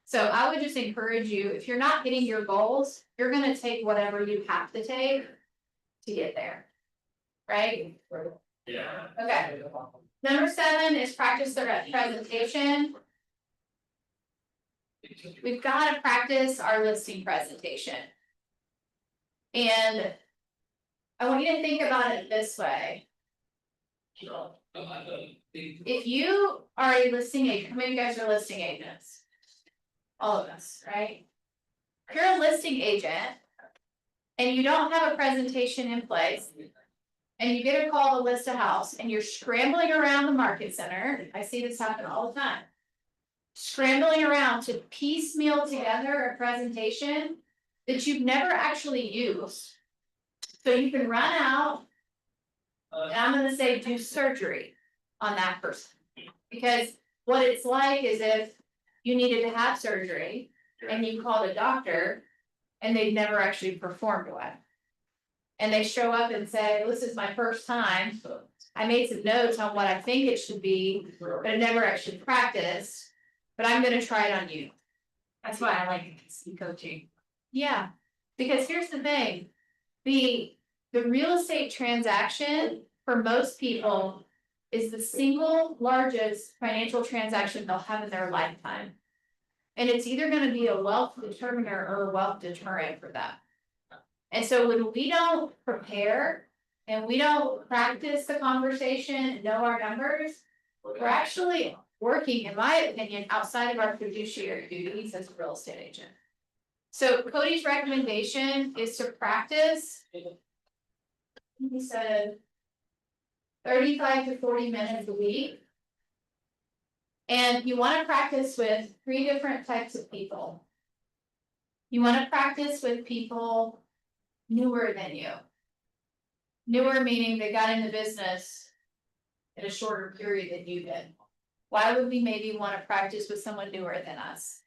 So I would just encourage you, if you're not hitting your goals, you're gonna take whatever you have to take to get there. Right? Yeah. Okay. Number 7 is practice the presentation. We've gotta practice our listing presentation. And I want you to think about it this way. If you are a listing agent, how many of you guys are listing agents? All of us, right? If you're a listing agent and you don't have a presentation in place, and you get a call to list a house and you're scrambling around the market center, I see this happen all the time. Scrambling around to piecemeal together a presentation that you've never actually used. So you can run out, and I'm gonna say do surgery on that person. Because what it's like is if you needed to have surgery and you called a doctor and they've never actually performed one. And they show up and say, this is my first time, I made some notes on what I think it should be, but I never actually practiced. But I'm gonna try it on you. That's why I like coaching. Yeah, because here's the thing, the real estate transaction for most people is the single largest financial transaction they'll have in their lifetime. And it's either gonna be a wealth determiner or a wealth deterrent for them. And so when we don't prepare and we don't practice the conversation and know our numbers, we're actually working, in my opinion, outside of our fiduciary duties as a real estate agent. So Cody's recommendation is to practice. He said 35 to 40 minutes a week. And you want to practice with 3 different types of people. You want to practice with people newer than you. Newer meaning they got into business in a shorter period than you did. Why would we maybe want to practice with someone newer than us?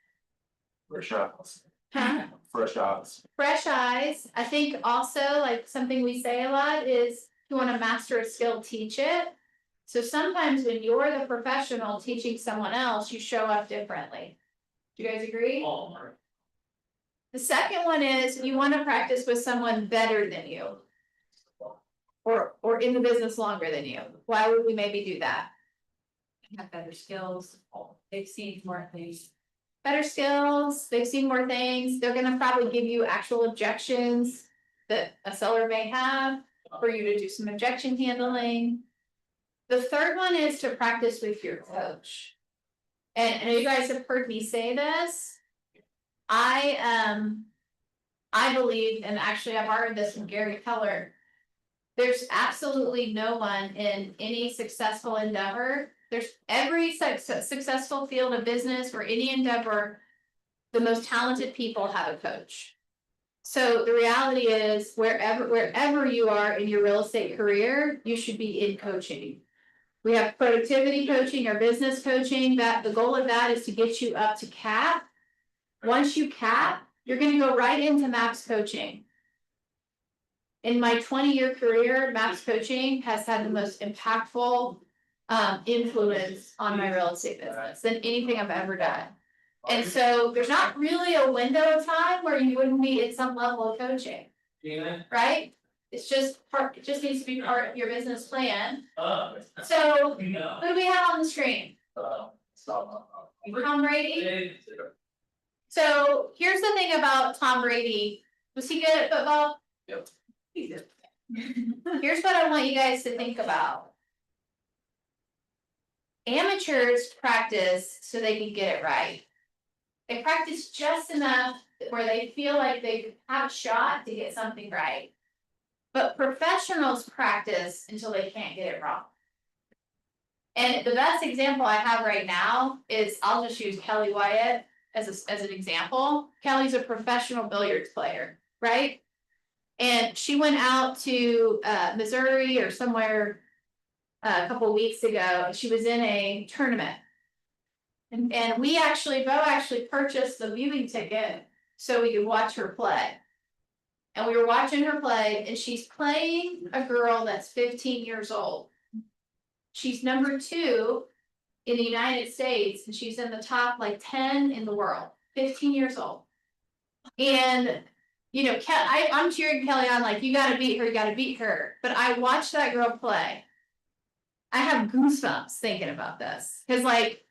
Fresh eyes. Huh? Fresh eyes. Fresh eyes. I think also like something we say a lot is if you want to master a skill, teach it. So sometimes when you're the professional teaching someone else, you show up differently. Do you guys agree? The second one is you want to practice with someone better than you. Or in the business longer than you. Why would we maybe do that? Have better skills, they've seen more things. Better skills, they've seen more things, they're gonna probably give you actual objections that a seller may have for you to do some objection handling. The third one is to practice with your coach. And I know you guys have heard me say this. I believe, and actually I've heard this from Gary Keller. There's absolutely no one in any successful endeavor. There's every successful field of business or any endeavor, the most talented people have a coach. So the reality is wherever you are in your real estate career, you should be in coaching. We have productivity coaching or business coaching, that the goal of that is to get you up to cap. Once you cap, you're gonna go right into MAPS coaching. In my 20-year career, MAPS coaching has had the most impactful influence on my real estate business than anything I've ever done. And so there's not really a window of time where you wouldn't be at some level of coaching, right? It's just part, it just needs to be part of your business plan. So, who do we have on the screen? Tom Brady? So here's the thing about Tom Brady. Was he good at football? Yep. Here's what I want you guys to think about. Amateurs practice so they can get it right. They practice just enough where they feel like they have a shot to get something right. But professionals practice until they can't get it wrong. And the best example I have right now is, I'll just use Kelly Wyatt as an example. Kelly's a professional billiards player, right? And she went out to Missouri or somewhere a couple weeks ago, and she was in a tournament. And Bo actually purchased the viewing ticket so we could watch her play. And we were watching her play, and she's playing a girl that's 15 years old. She's number 2 in the United States, and she's in the top like 10 in the world, 15 years old. And, you know, I'm cheering Kelly on, like, you gotta beat her, you gotta beat her. But I watched that girl play. I have goosebumps thinking about this. Cause like,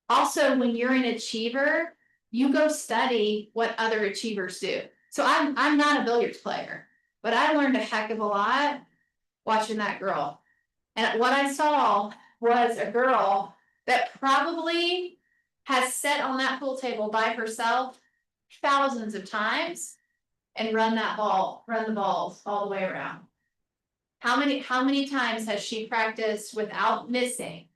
also when you're an achiever, you go study what other achievers do. So I'm not a billiards player, but I learned a heck of a lot watching that girl. And what I saw was a girl that probably has sat on that pool table by herself thousands of times and run the balls all the way around. How many times has she practiced without missing?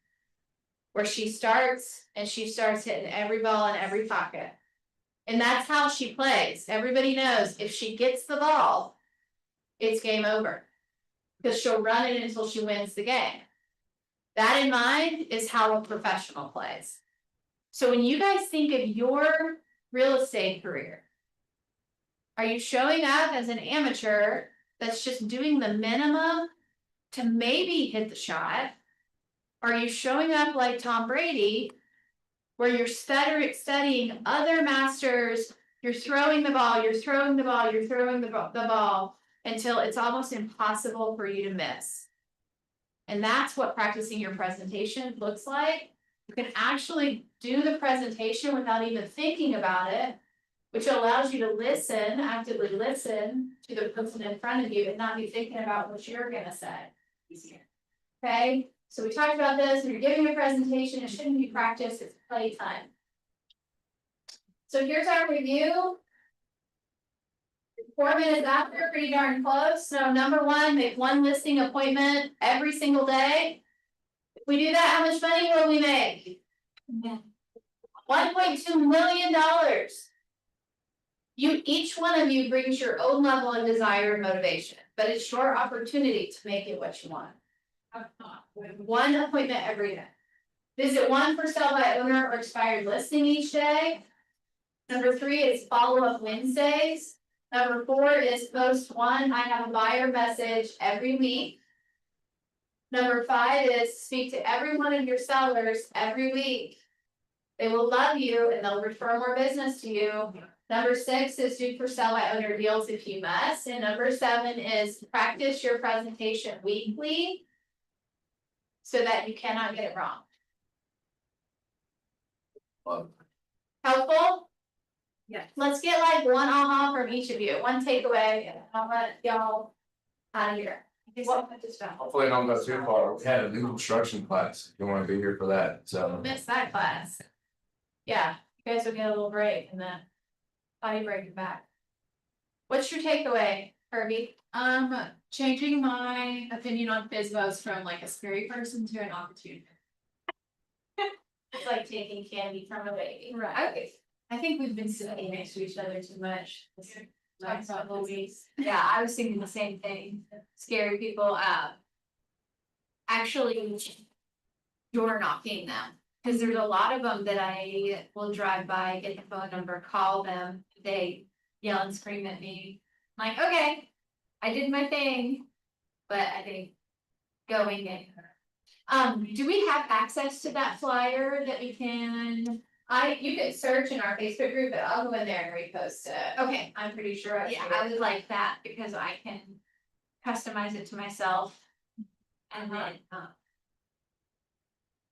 Where she starts hitting every ball in every pocket. And that's how she plays. Everybody knows if she gets the ball, it's game over. Because she'll run it until she wins the game. That in mind is how a professional plays. So when you guys think of your real estate career, are you showing up as an amateur that's just doing the minimum to maybe hit the shot? Are you showing up like Tom Brady, where you're studying other masters, you're throwing the ball, the ball until it's almost impossible for you to miss? And that's what practicing your presentation looks like. You can actually do the presentation without even thinking about it, which allows you to actively listen to the person in front of you and not be thinking about what you're gonna say. Okay, so we talked about this. When you're giving a presentation, it shouldn't be practice, it's playtime. So here's our review. 4 minutes after, pretty darn close. So number 1, make 1 listing appointment every single day. If we do that, how much money will we make? $1.2 million. Each one of you brings your own level of desire and motivation, but it's your opportunity to make it what you want. 1 appointment every day. Visit 1 for sale by owner or expired listing each day. Number 3 is follow-up Wednesdays. Number 4 is post 1, I have a buyer message every week. Number 5 is speak to every one of your sellers every week. They will love you and they'll refer more business to you. Number 6 is do for sale by owner deals if you must. And number 7 is practice your presentation weekly so that you cannot get it wrong. Helpful? Yes. Let's get like 1 aha from each of you, 1 takeaway, and I'll let y'all out of here. Hopefully I don't go too far. We had a new construction class. You wanna be here for that, so. Missed that class. Yeah, you guys will get a little break and then potty break it back. What's your takeaway, Herbie? Changing my opinion on FISBOs from like a scary person to an opportunity. It's like taking candy from a baby. Right. I think we've been sitting next to each other too much. Talk about movies. Yeah, I was thinking the same thing. Scary people, actually door knocking them. Cause there's a lot of them that I will drive by, get the phone number, call them, they yell and scream at me. I'm like, okay, I did my thing, but I think going in. Do we have access to that flyer that we can? You could search in our Facebook group, but I'll go in there and repost it. Okay, I'm pretty sure. yeah, I would like that because I can customize it to myself. And then,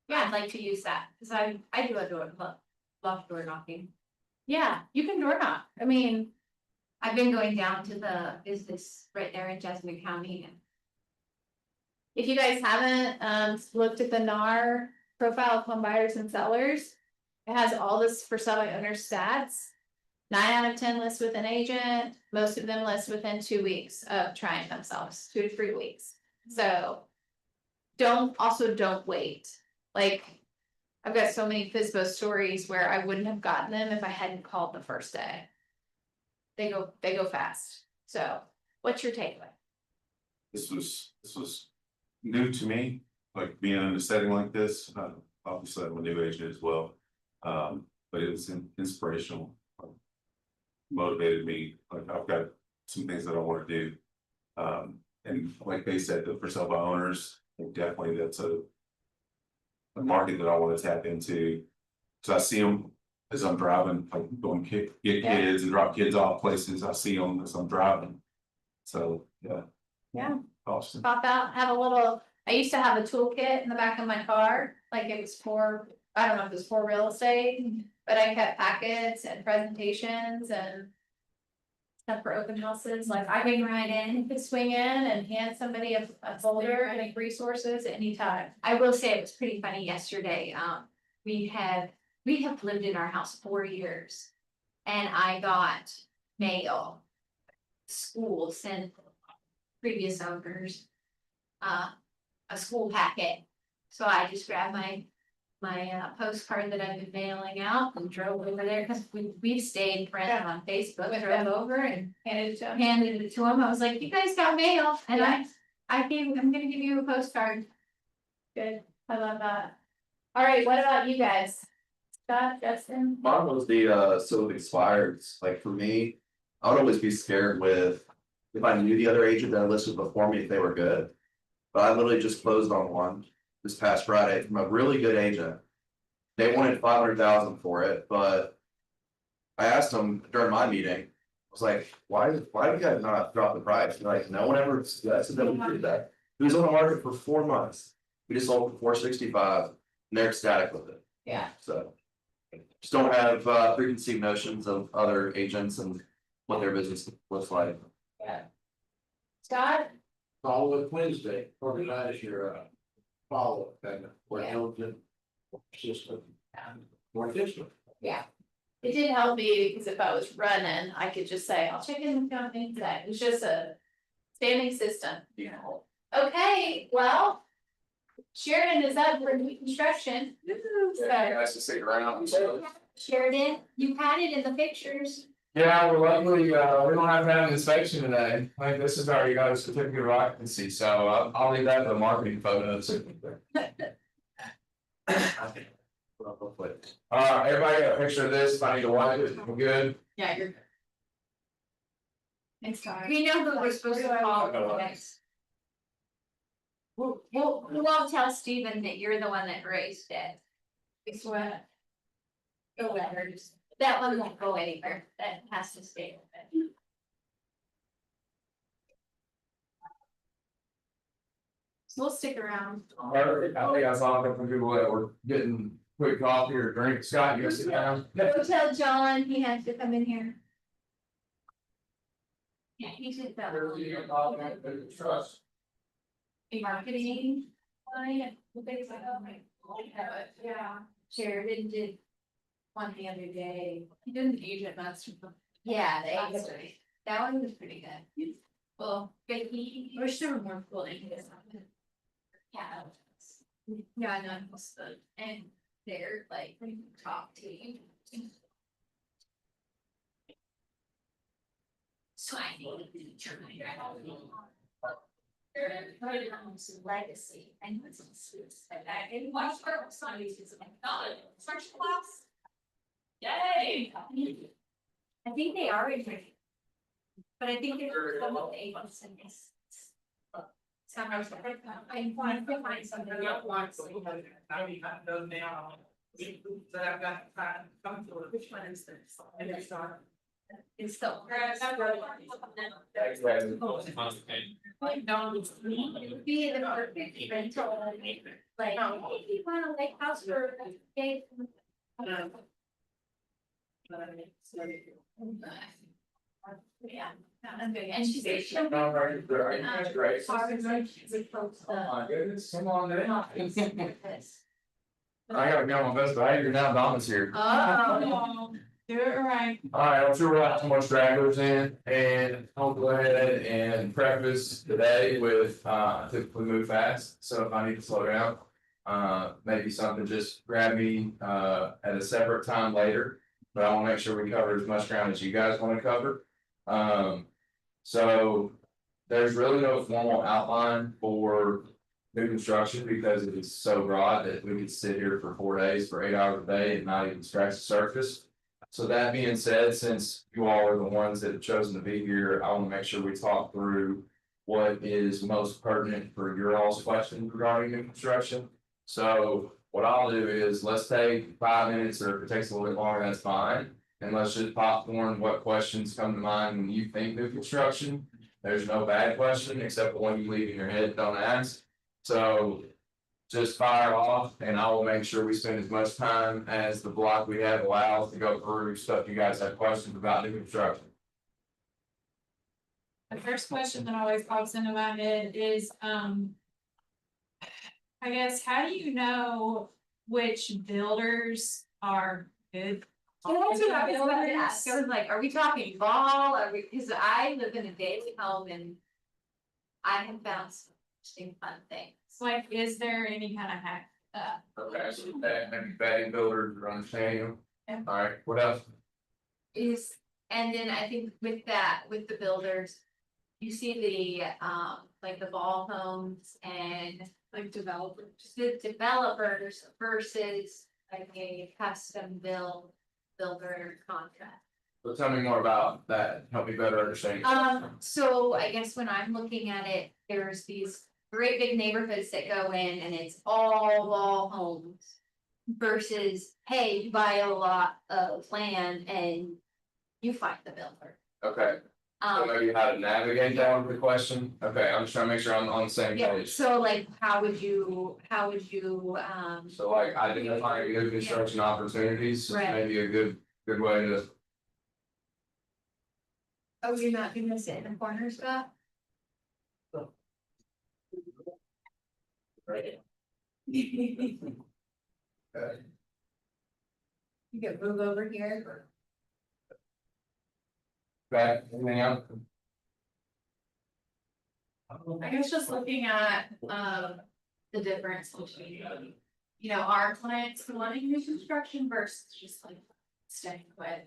yeah, I'd like to use that, cause I do love door knocking. Yeah, you can door knock. I mean, I've been going down to the business right there in Jasmine County and. if you guys haven't looked at the NAR profile of home buyers and sellers. It has all this for sale by owner stats. 9 out of 10 list with an agent, most of them list within 2 weeks of trying themselves, 2 to 3 weeks. So. Don't wait, like. I've got so many FSBO stories where I wouldn't have gotten them if I hadn't called the first day. They go fast, so what's your takeaway? This was new to me, like being in a setting like this, obviously I'm a new agent as well. But it was inspirational. Motivated me, like I've got some things that I wanna do. And like they said, the for sale by owners, I think definitely that's a market that I wanna tap into. So I see them as I'm driving, like going get kids and drop kids off places, I see them as I'm driving. So, yeah. Yeah. Awesome. Pop out, have a little, I used to have a toolkit in the back of my car, like it was for, I don't know if it was for real estate, but I kept packets and presentations and. Stuff for open houses, like I can ride in, could swing in and hand somebody a folder and resources anytime. I will say it was pretty funny yesterday, we have lived in our house 4 years. And I got mail. School sent previous owners. A school packet, so I just grabbed my postcard that I've been mailing out and drove over there, cause we've stayed friends on Facebook, With drove them. over and Handed it to 'em. handed it to him, I was like, you guys got mail, and Yeah. I'm gonna give you a postcard. Good, I love that. Alright, what about you guys? Scott, Justin? Mine was the so expired, like for me, I would always be scared with. If I knew the other agent that listed before me, if they were good. But I literally just closed on one this past Friday from a really good agent. They wanted 500,000 for it, but. I asked them during my meeting, I was like, why do you guys not drop the price? They're like, no one ever suggested that we did that. It was on the market for 4 months. We just sold for 465 and they're ecstatic with it, Yeah. so. Just don't have preconceived notions of other agents and what their business looks like. Yeah. Scott? Follow up Wednesday, organize your follow-up, and we're Yeah. diligent. System. More efficient. Yeah. It did help me because if I was running, I could just say, I'll check in with the company today. It was just a standing system. Yeah. Okay, well. Sheridan is up for new construction. Guys to stick around. Sheridan, you had it in the pictures. Yeah, we're luckily, we don't have to have an inspection today, like this is already got a certificate of occupancy, so I'll leave that to the marketing photos. Everybody got a picture of this, if I need to wipe it, we're good. Yeah, you're good. Thanks, Scott. We know who we're supposed to call next. We won't tell Steven that you're the one that raised it. It's what? The letters. That one won't go anywhere, that has to stay open. We'll stick around. Perfect. I think I saw a couple people that were getting quick coffee or drink. Scott, you gonna sit down? Go tell John he has to come in here. Yeah, he did that. Trust. Marketing. Yeah, Sheridan did one the other day. He did an agent master. Yeah, the agent. That one was pretty good. Well, But he. I wish there were more cool agents. Yeah. Yeah, I know, it's the, And they're like top team. So I think we try legacy and what's in suits like that. And watch for somebody's like, oh, first class. Yay. I think they are in. But I think they're some of the agents in this. Sometimes I want to find something that wants. Now we have those now. That I've got to come to, which one is this? And it's not. It's so. Be the perfect rental, like, if you want a lake house for a day. Yeah, and she said she'll. No, right, there, are you guys great? Oh My goodness, come on, man. This. I gotta be on my best behavior now, Donna's here. Oh, do it right. Alright, I'm sure we'll have too much stragglers in, and I'll go ahead and preface today with, typically move fast, so if I need to slow down. Maybe something, just grab me, at a separate time later, but I wanna make sure we cover as much ground as you guys wanna cover. So there's really no formal outline for new construction because it's so broad that we could sit here for 4 days for 8 hours a day and not even scratch the surface. So that being said, since you all are the ones that have chosen to be here, I want to make sure we talk through what is most pertinent for your all's questions regarding new construction. So what I'll do is let's take 5 minutes, or if it takes a little bit longer, that's fine. And let's just popcorn what questions come to mind when you think new construction. There's no bad question except the one you leave in your head, don't ask. So just fire off and I will make sure we spend as much time as the block we have allows to go through stuff you guys have questions about new construction. The first question that always pops into my head is, I guess, how do you know which builders are good? Well, that's what I was about to ask, I was like, are we talking ball, are we, cause I live in a daily home and. I have found some interesting fun things. Like, is there any kind of hack? Okay, so that maybe batting builders are understanding them. Yeah. Alright, what else? Is, and then I think with that, with the builders. You see the, like the ball homes and Like developers? the developers versus like a custom builder contract. So tell me more about that, help me better understand. So I guess when I'm looking at it, there's these great big neighborhoods that go in and it's all wall homes. Versus, hey, you buy a lot of land and you find the builder. Okay, so maybe how to navigate that with the question, okay, I'm just trying to make sure I'm on the same Yeah, page. so like, how would you, So like identifying new construction opportunities, is Right. maybe a good way to. oh, you're not gonna sit in the corner, Scott? You could move over here. Okay, anything else? I guess just looking at, the difference between, you know, our clients wanting new construction versus just like staying put.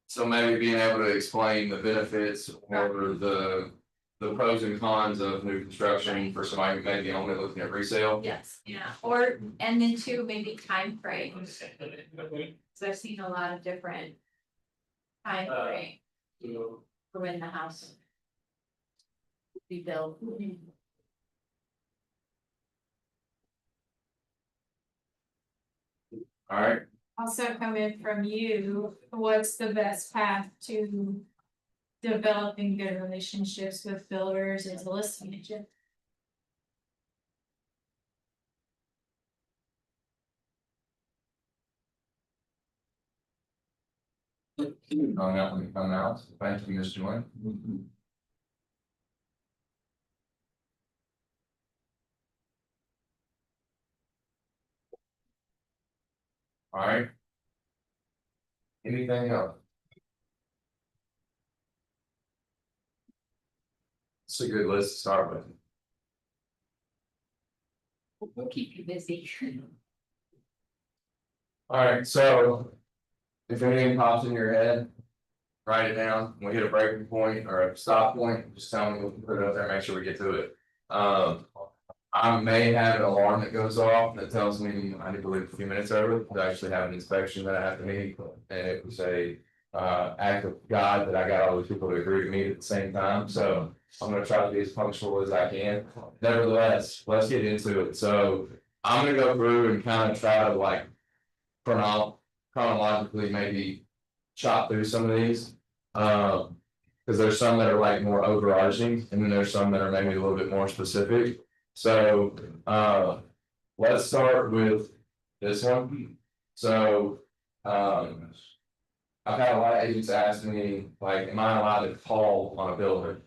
So maybe being able to explain the benefits or the pros and cons of new construction for somebody who may be only looking at resale. Yes, yeah, or, and then too, maybe timeframes, so I've seen a lot of different. Timeframe for when the house. will Be built. Alright, Also coming from you, what's the best path to developing good relationships with builders as a listing agent? on that one, come out, thank you, Mr. Wayne. Alright. Anything else? It's a good list to start with. We'll keep you busy. Alright, so. If anything pops in your head. Write it down, when we hit a breaking point or a stop point, just tell me, we'll put it up there, make sure we get to it. I may have an alarm that goes off that tells me I need to leave a few minutes early, to actually have an inspection that I have to meet. And it was a act of God that I got all these people to agree to meet at the same time, so I'm gonna try to be as punctual as I can. Nevertheless, let's get into it, so I'm gonna go through and kind of try to like chronologically maybe chop through some of these. Cause there's some that are like more overarching, and then there's some that are maybe a little bit more specific. So, let's start with this one. So, I've had a lot of agents ask me, like, am I allowed to call on a builder?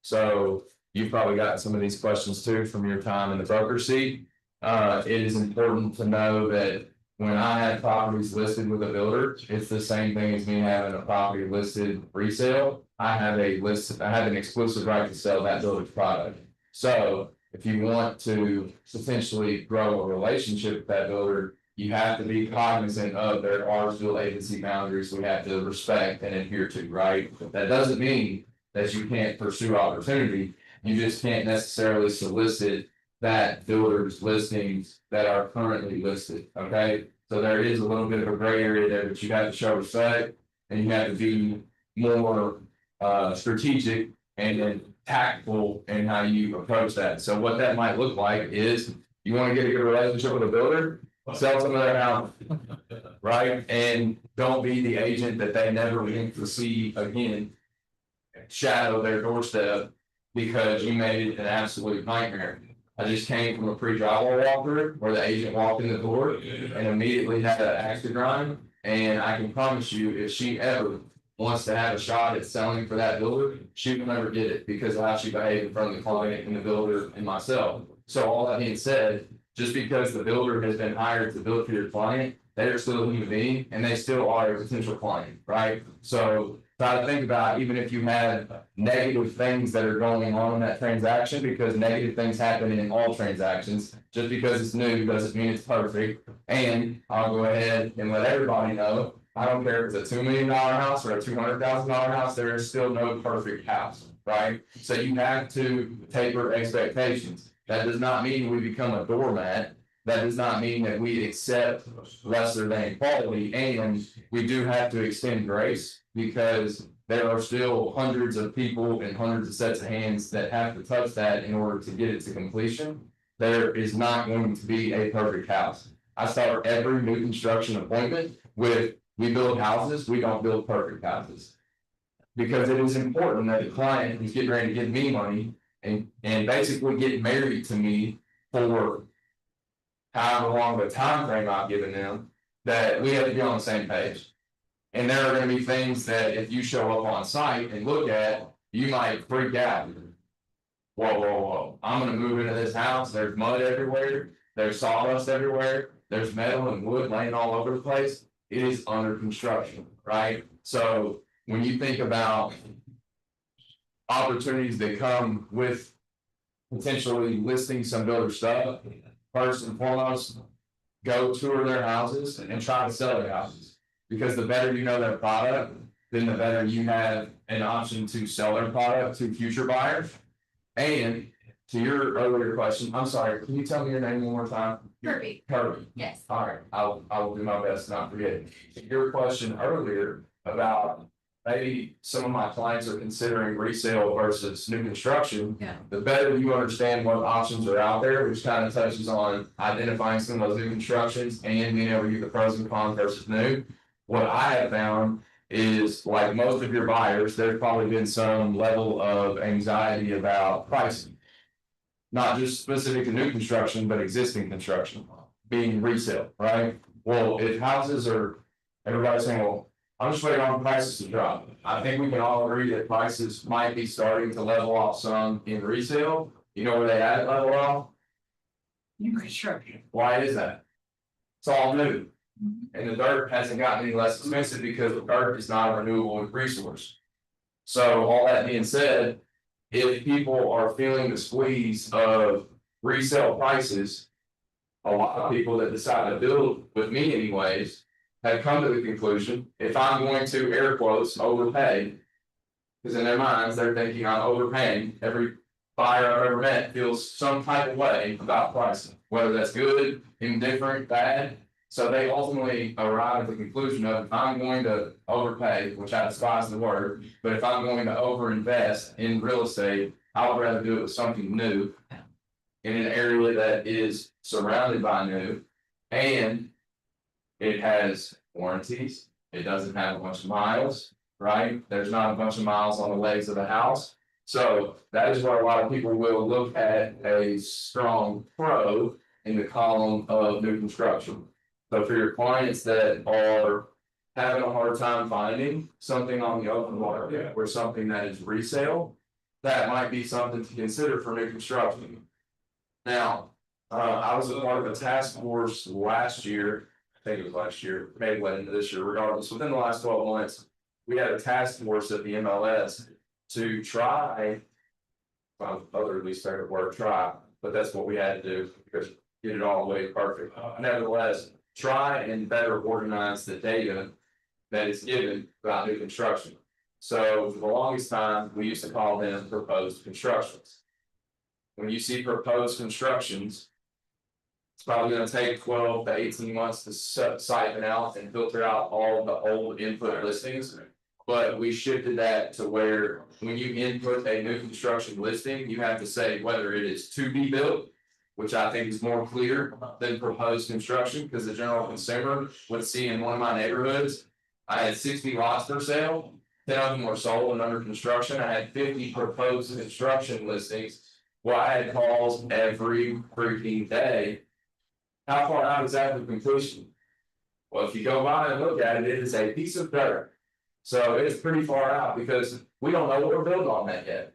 So you've probably gotten some of these questions too from your time in the broker seat. It is important to know that when I have properties listed with a builder, it's the same thing as me having a property listed resale. I have an exclusive right to sell that builder's product. So if you want to potentially grow a relationship with that builder, you have to be cognizant of there are still agency boundaries we have to respect and adhere to, right? That doesn't mean that you can't pursue opportunity, you just can't necessarily solicit that builder's listings that are currently listed, okay? So there is a little bit of a gray area there, but you have to show respect and you have to be more strategic and tactful in how you approach that. So what that might look like is you want to get a good relationship with a builder, sell some of their house, right? And don't be the agent that they never want to see again. Shadow their doorstep because you made it an absolute nightmare. I just came from a pre-drywall walkthrough where the agent walked in the door and immediately had an axe to grind. And I can promise you, if she ever wants to have a shot at selling for that builder, she will never get it because of how she behaved in front of the client and the builder and myself. So all that being said, just because the builder has been hired to build for your client, they are still a human being and they still are a potential client, right? So try to think about even if you had negative things that are going on in that transaction, because negative things happen in all transactions. Just because it's new doesn't mean it's perfect. And I'll go ahead and let everybody know, I don't care if it's a $2 million house or a $200,000 house, there is still no perfect house, right? So you have to taper expectations. That does not mean we become a doormat. That does not mean that we accept lesser than quality, and we do have to extend grace because there are still hundreds of people and hundreds of sets of hands that have to touch that in order to get it to completion. There is not going to be a perfect house. I start every new construction appointment with, we build houses, we don't build perfect houses. Because it is important that the client who's getting ready to give me money and basically get married to me for however long of a time frame I've given them, that we have to be on the same page. And there are gonna be things that if you show up on site and look at, you might freak out. Whoa, I'm gonna move into this house, there's mud everywhere, there's sawdust everywhere, there's metal and wood laying all over the place. It is under construction, right? So when you think about opportunities that come with potentially listing some builder stuff, first and foremost, go tour their houses and try to sell their houses. Because the better you know their product, then the better you have an option to sell their product to future buyers. And to your earlier question, I'm sorry, can you tell me your name one more time? Kirby, Kirby. yes. All right, I will do my best not to forget. Your question earlier about maybe some of my clients are considering resale versus new construction. Yeah. The better you understand what options are out there, which kind of touches on identifying some of those new constructions and being able to get the pros and cons versus new. What I have found is, like most of your buyers, there's probably been some level of anxiety about pricing. Not just specific to new construction, but existing construction, being resale, right? Well, if houses are, everybody's saying, well, I'm just waiting on prices to drop. I think we can all agree that prices might be starting to level off some in resale. You know where they at level off? New construction. Why is that? It's all new. And the dirt hasn't gotten any less expensive because the dirt is not a renewable resource. So all that being said, if people are feeling the squeeze of resale prices, a lot of people that decide to build with me anyways, have come to the conclusion, if I'm going to air quotes overpay. Because in their minds, they're thinking I'm overpaying. Every buyer I've ever met feels some type of way about pricing, whether that's good, indifferent, bad. So they ultimately arrive at the conclusion of, if I'm going to overpay, which I despise the word, but if I'm going to overinvest in real estate, I would rather do it with something new. In an area that is surrounded by new, and it has warranties, it doesn't have a bunch of miles, right? There's not a bunch of miles on the legs of the house. So that is where a lot of people will look at a strong pro in the column of new construction. So for your clients that are having a hard time finding something on the open market or something that is resale, that might be something to consider for new construction. Now, I was a part of a task force last year, I think it was last year, maybe went into this year, regardless, within the last 12 months. We had a task force at the MLS to try. Other least favorite word, try, but that's what we had to do, because get it all the way perfect. Nevertheless, try and better organize the data that is given about new construction. So for the longest time, we used to call them proposed constructions. When you see proposed constructions, it's probably gonna take 12 to 18 months to siphon out and filter out all the old input listings. But we shifted that to where when you input a new construction listing, you have to say whether it is to be built, which I think is more clear than proposed construction, because the general consumer would see in one of my neighborhoods, I had 60 lots for sale, 10 of them were sold and under construction, I had 50 proposed construction listings. Well, I had calls every freaking day. How far out is that from completion? Well, if you go by and look at it, it is a piece of dirt. So it's pretty far out because we don't know what we're building on that yet.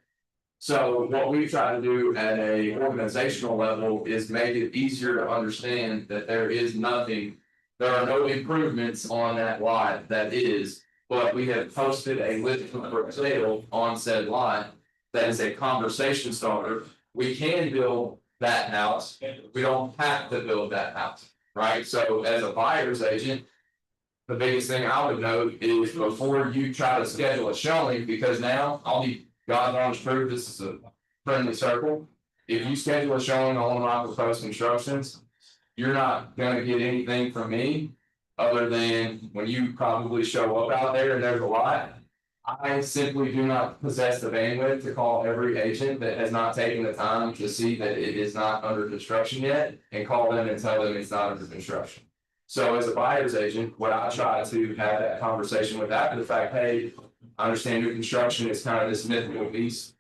So what we try to do at a organizational level is make it easier to understand that there is nothing. There are no improvements on that lot that is, but we have posted a listing for sale on said lot. That is a conversation starter. We can build that house, we don't have to build that house, right? So as a buyer's agent. The biggest thing I would note is before you try to schedule a showing, because now I'll be God's honest proof, this is a friendly circle. If you schedule a showing on one of my proposed constructions, you're not gonna get anything from me. Other than when you probably show up out there and there's a lot. I simply do not possess the bandwidth to call every agent that has not taken the time to see that it is not under construction yet and call them and tell them it's not under construction. So as a buyer's agent, what I try to have that conversation with after the fact, hey, I understand new construction is kind of this mythical beast.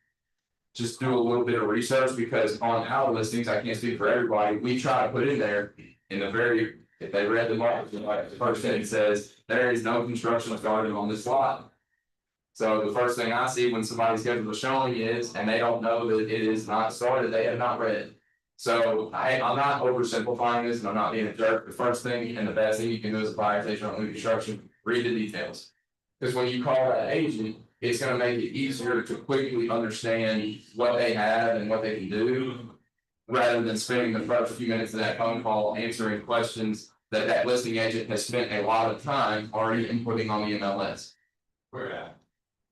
Just do a little bit of research, because on our listings, I can't speak for everybody, we try to put in there in the very, if they read the market, like the first thing it says, there is no construction started on this lot. So the first thing I see when somebody's given a showing is, and they don't know that it is not started, they have not read it. So I'm not oversimplifying this and I'm not being a jerk. The first thing and the best thing you can do as a buyer agent on new construction, read the details. Because when you call that agent, it's gonna make it easier to quickly understand what they have and what they can do. Rather than spending the first few minutes of that phone call answering questions that that listing agent has spent a lot of time already inputting on the MLS. Where at?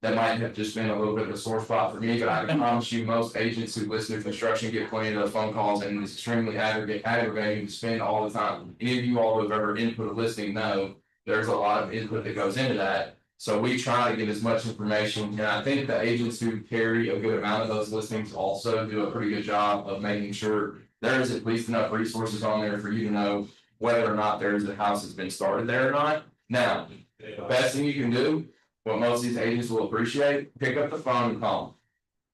That might have just been a little bit of a sore spot for me, but I can promise you, most agents who listen to construction get plenty of those phone calls, and it's extremely aggravating to spend all the time. Any of you all who have ever input a listing know there's a lot of input that goes into that. So we try to get as much information, and I think the agents who carry a good amount of those listings also do a pretty good job of making sure there is at least enough resources on there for you to know whether or not there is a house that's been started there or not. Now, the best thing you can do, what most of these agents will appreciate, pick up the phone and call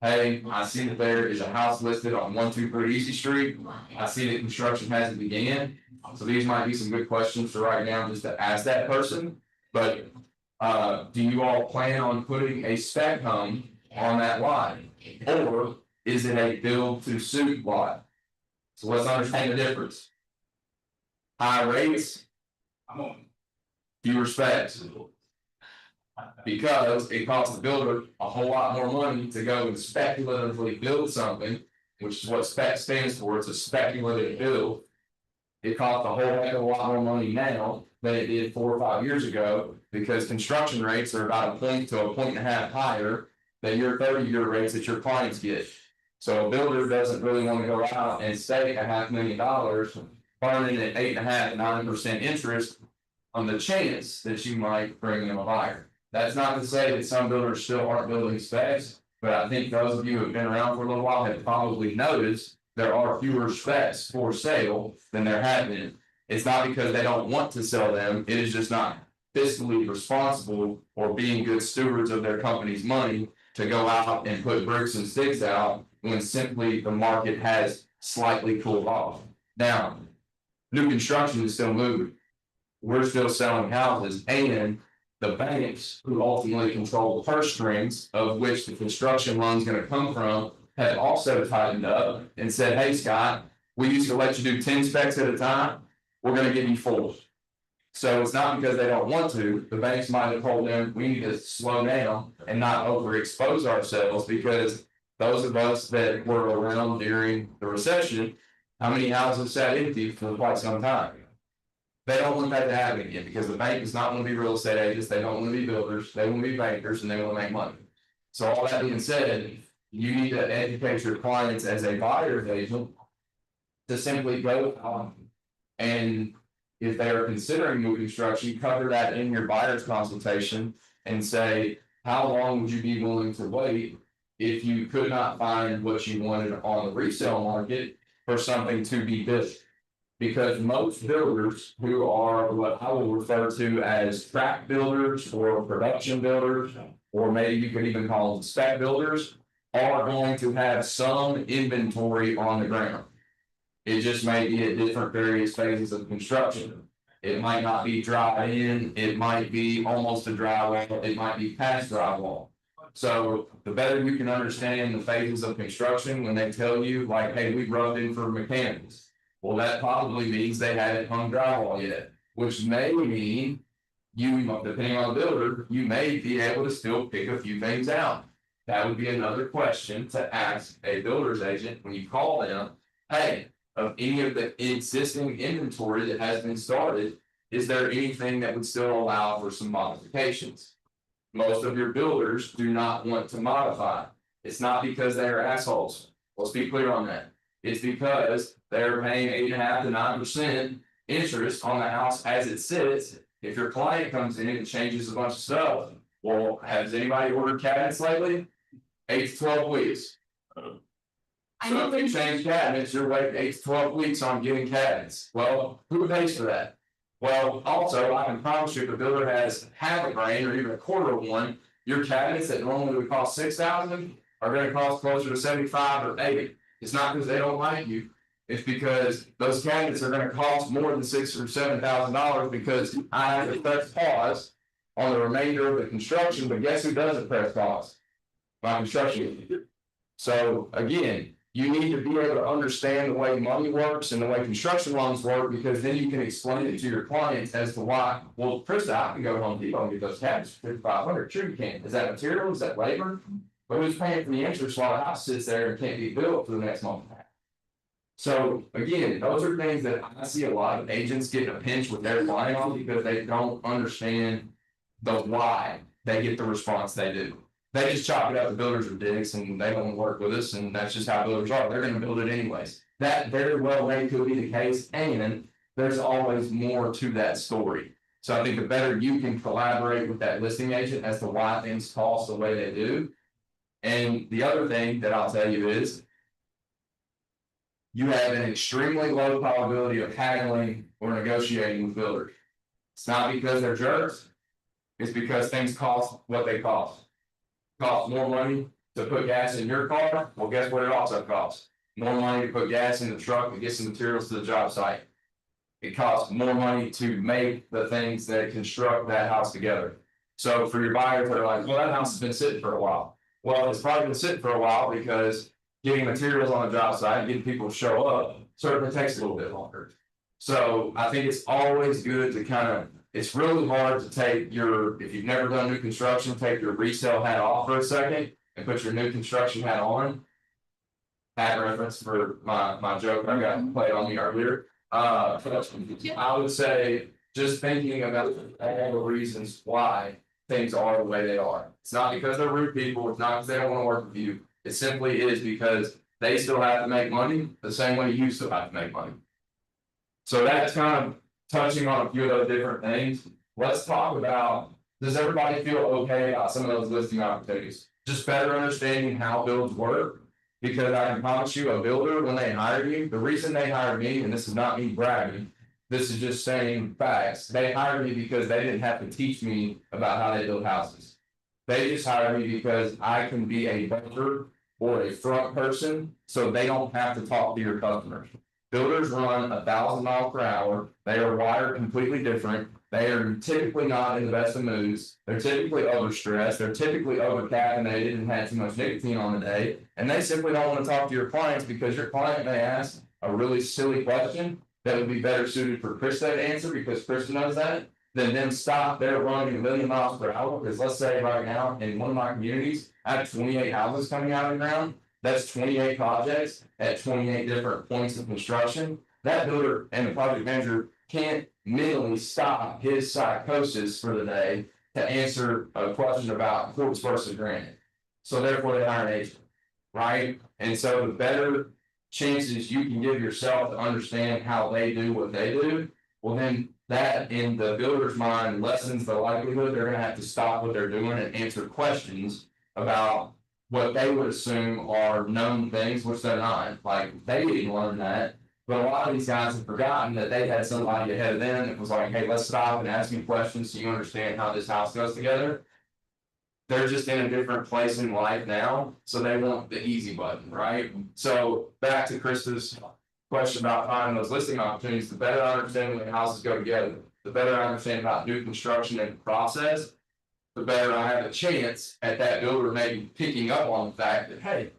them. Hey, I see that there is a house listed on 123 Easy Street. I see that construction hasn't began. So these might be some good questions for right now just to ask that person. But do you all plan on putting a spec home on that lot? Or is it a build to suit lot? So let's understand the difference. High rates, fewer specs. Because it costs the builder a whole lot more money to go and speculatively build something, which is what spec stands for, it's a speculative build. It costs a whole heck of a lot more money now than it did 4 or 5 years ago, because construction rates are about a point to a point and a half higher than your 30-year rates that your clients get. So a builder doesn't really want to go out and stake $500,000, earning at 8.5% to 9% interest on the chance that you might bring in a buyer. That's not to say that some builders still aren't building specs, but I think those of you who have been around for a little while have probably noticed there are fewer specs for sale than there have been. It's not because they don't want to sell them, it is just not fiscally responsible or being good stewards of their company's money to go out and put bricks and sticks out when simply the market has slightly cooled off. Now, new construction is still moving. We're still selling houses, and the banks who ultimately control the purse strings of which the construction loan's gonna come from have also tightened up and said, hey, Scott, we used to let you do 10 specs at a time, we're gonna give you 4. So it's not because they don't want to, the banks might have told them, we need to slow down and not overexpose ourselves, because those of us that were around during the recession, how many houses sat empty for quite some time? They don't want that to happen again, because the bank does not want to be real estate agents, they don't want to be builders, they want to be bankers, and they want to make money. So all that being said, you need to educate your clients as a buyer's agent to simply go out and if they are considering new construction, cover that in your buyer's consultation and say, how long would you be willing to wait if you could not find what you wanted on the resale market for something to be built? Because most builders who are what I will refer to as tract builders or production builders, or maybe you could even call them spec builders, are going to have some inventory on the ground. It just may be at different various phases of construction. It might not be dry in, it might be almost a drywall, it might be past drywall. So the better you can understand the phases of construction when they tell you like, hey, we rubbed in for mechanicals. Well, that probably means they haven't hung drywall yet, which may mean you, depending on the builder, you may be able to still pick a few things out. That would be another question to ask a builder's agent when you call them, hey, of any of the existing inventory that has been started, is there anything that would still allow for some modifications? Most of your builders do not want to modify. It's not because they are assholes. Let's be clear on that. It's because they're paying 8.5 to 9% interest on the house as it sits. If your client comes in and changes a bunch of stuff, well, has anybody ordered cabinets lately? 8 to 12 weeks. So if you change cabinets, you're waiting 8 to 12 weeks on getting cabinets. Well, who pays for that? Well, also, I can promise you if the builder has half a grain or even a quarter of one, your cabinets that normally would cost $6,000 are gonna cost closer to 75 or 80. It's not because they don't like you. It's because those cabinets are gonna cost more than $6,000 or $7,000 because I have to press pause on the remainder of the construction, but guess who doesn't press pause? My construction. So again, you need to be able to understand the way money works and the way construction loans work, because then you can explain it to your clients as to why, well, Krista, I can go to Home Depot and get those cabinets for $5,500. Sure you can. Is that material? Is that labor? But who's paying for the interest while the house sits there and can't be built for the next month? So again, those are things that I see a lot of agents getting a pinch with their client on because they don't understand the why they get the response they do. They just chop it up, the builders are dicks and they don't work with us, and that's just how builders are. They're gonna build it anyways. That very well may could be the case, and there's always more to that story. So I think the better you can collaborate with that listing agent as to why things cost the way they do. And the other thing that I'll tell you is, you have an extremely low probability of haggling or negotiating with builders. It's not because they're jerks, it's because things cost what they cost. Costs more money to put gas in your car, well, guess what it also costs? More money to put gas in the truck to get some materials to the job site. It costs more money to make the things that construct that house together. So for your buyers that are like, well, that house has been sitting for a while. Well, it's probably been sitting for a while because getting materials on the job site and getting people to show up certainly takes a little bit longer. So I think it's always good to kind of, it's really hard to take your, if you've never done new construction, take your resale hat off for a second and put your new construction hat on. Hat reference for my joke I got played on me earlier. I would say just thinking about all the reasons why things are the way they are. It's not because they're rude people, it's not because they don't want to work with you. It simply is because they still have to make money the same way you still have to make money. So that's kind of touching on a few of those different things. Let's talk about, does everybody feel okay about some of those listing opportunities? Just better understanding how builds work. Because I can promise you, a builder, when they hire you, the reason they hire me, and this is not me bragging, this is just saying facts. They hired me because they didn't have to teach me about how they build houses. They just hired me because I can be a builder or a front person, so they don't have to talk to your customers. Builders run 1,000 miles per hour. They are wired completely different. They are typically not in the best of moods. They're typically overstressed. They're typically over caffeinated and had too much nicotine on the day. And they simply don't want to talk to your clients because your client may ask a really silly question that would be better suited for Krista to answer because Krista knows that. Than them stop there running 1,000,000 miles per hour. Because let's say right now in one of my communities, I have 28 houses coming out of the ground. That's 28 projects at 28 different points of construction. That builder and the project manager can't mentally stop his psychosis for the day to answer a question about quartz versus granite. So therefore they hire an agent, right? And so the better chances you can give yourself to understand how they do what they do, well then that in the builder's mind lessens the likelihood they're gonna have to stop what they're doing and answer questions about what they would assume are known things, which they're not. Like, they didn't learn that. But a lot of these guys have forgotten that they had somebody ahead of them that was like, hey, let's stop and ask me questions so you understand how this house goes together. They're just in a different place in life now, so they want the easy button, right? So back to Krista's question about finding those listing opportunities, the better I understand when houses go together, the better I understand about new construction and the process, the better I have a chance at that builder maybe picking up on the fact that, hey,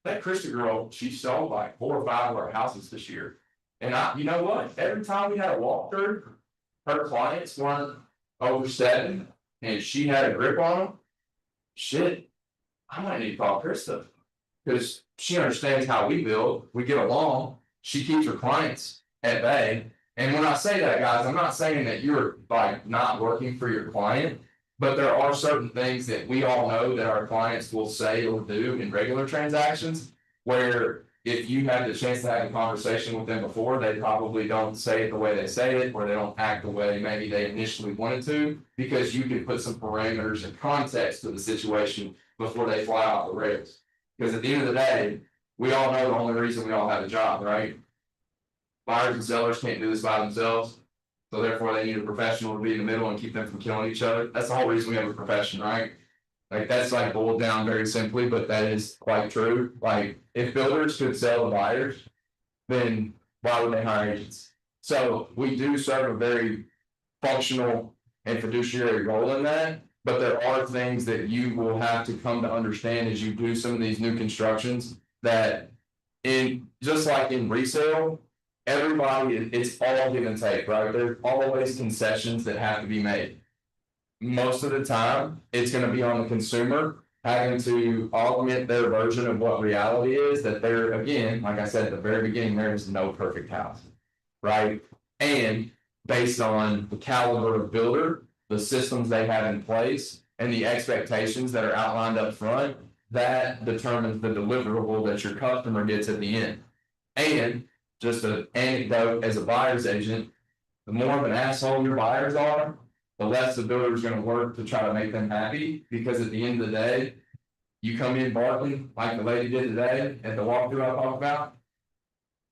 that Krista girl, she sold like 4 or 5 of our houses this year. And you know what? Every time we had a walkthrough, her clients weren't over 7 and she had a grip on them. Shit, I might need to call Krista because she understands how we build. We get along. She keeps her clients at bay. And when I say that, guys, I'm not saying that you're like not working for your client. But there are certain things that we all know that our clients will say or do in regular transactions. Where if you had the chance to have a conversation with them before, they probably don't say it the way they say it, or they don't act the way maybe they initially wanted to. Because you can put some parameters and context to the situation before they fly off the rails. Because at the end of the day, we all know the only reason we all have a job, right? Buyers and sellers can't do this by themselves. So therefore, they need a professional to be in the middle and keep them from killing each other. That's the whole reason we have a profession, right? Like that's like boiled down very simply, but that is quite true. Like if builders could sell to buyers, then why would they hire agents? So we do serve a very functional and fiduciary role in that. But there are things that you will have to come to understand as you do some of these new constructions that in just like in resale. Everybody, it's all give and take, right? There's always concessions that have to be made. Most of the time, it's gonna be on the consumer having to augment their version of what reality is, that they're, again, like I said at the very beginning, there is no perfect house. Right? And based on the caliber of builder, the systems they have in place, and the expectations that are outlined up front, that determines the deliverable that your customer gets at the end. And just an anecdote as a buyer's agent, the more of an asshole your buyers are, the less the builder's gonna work to try to make them happy, because at the end of the day, you come in barking like the lady did today at the walkthrough I talked about.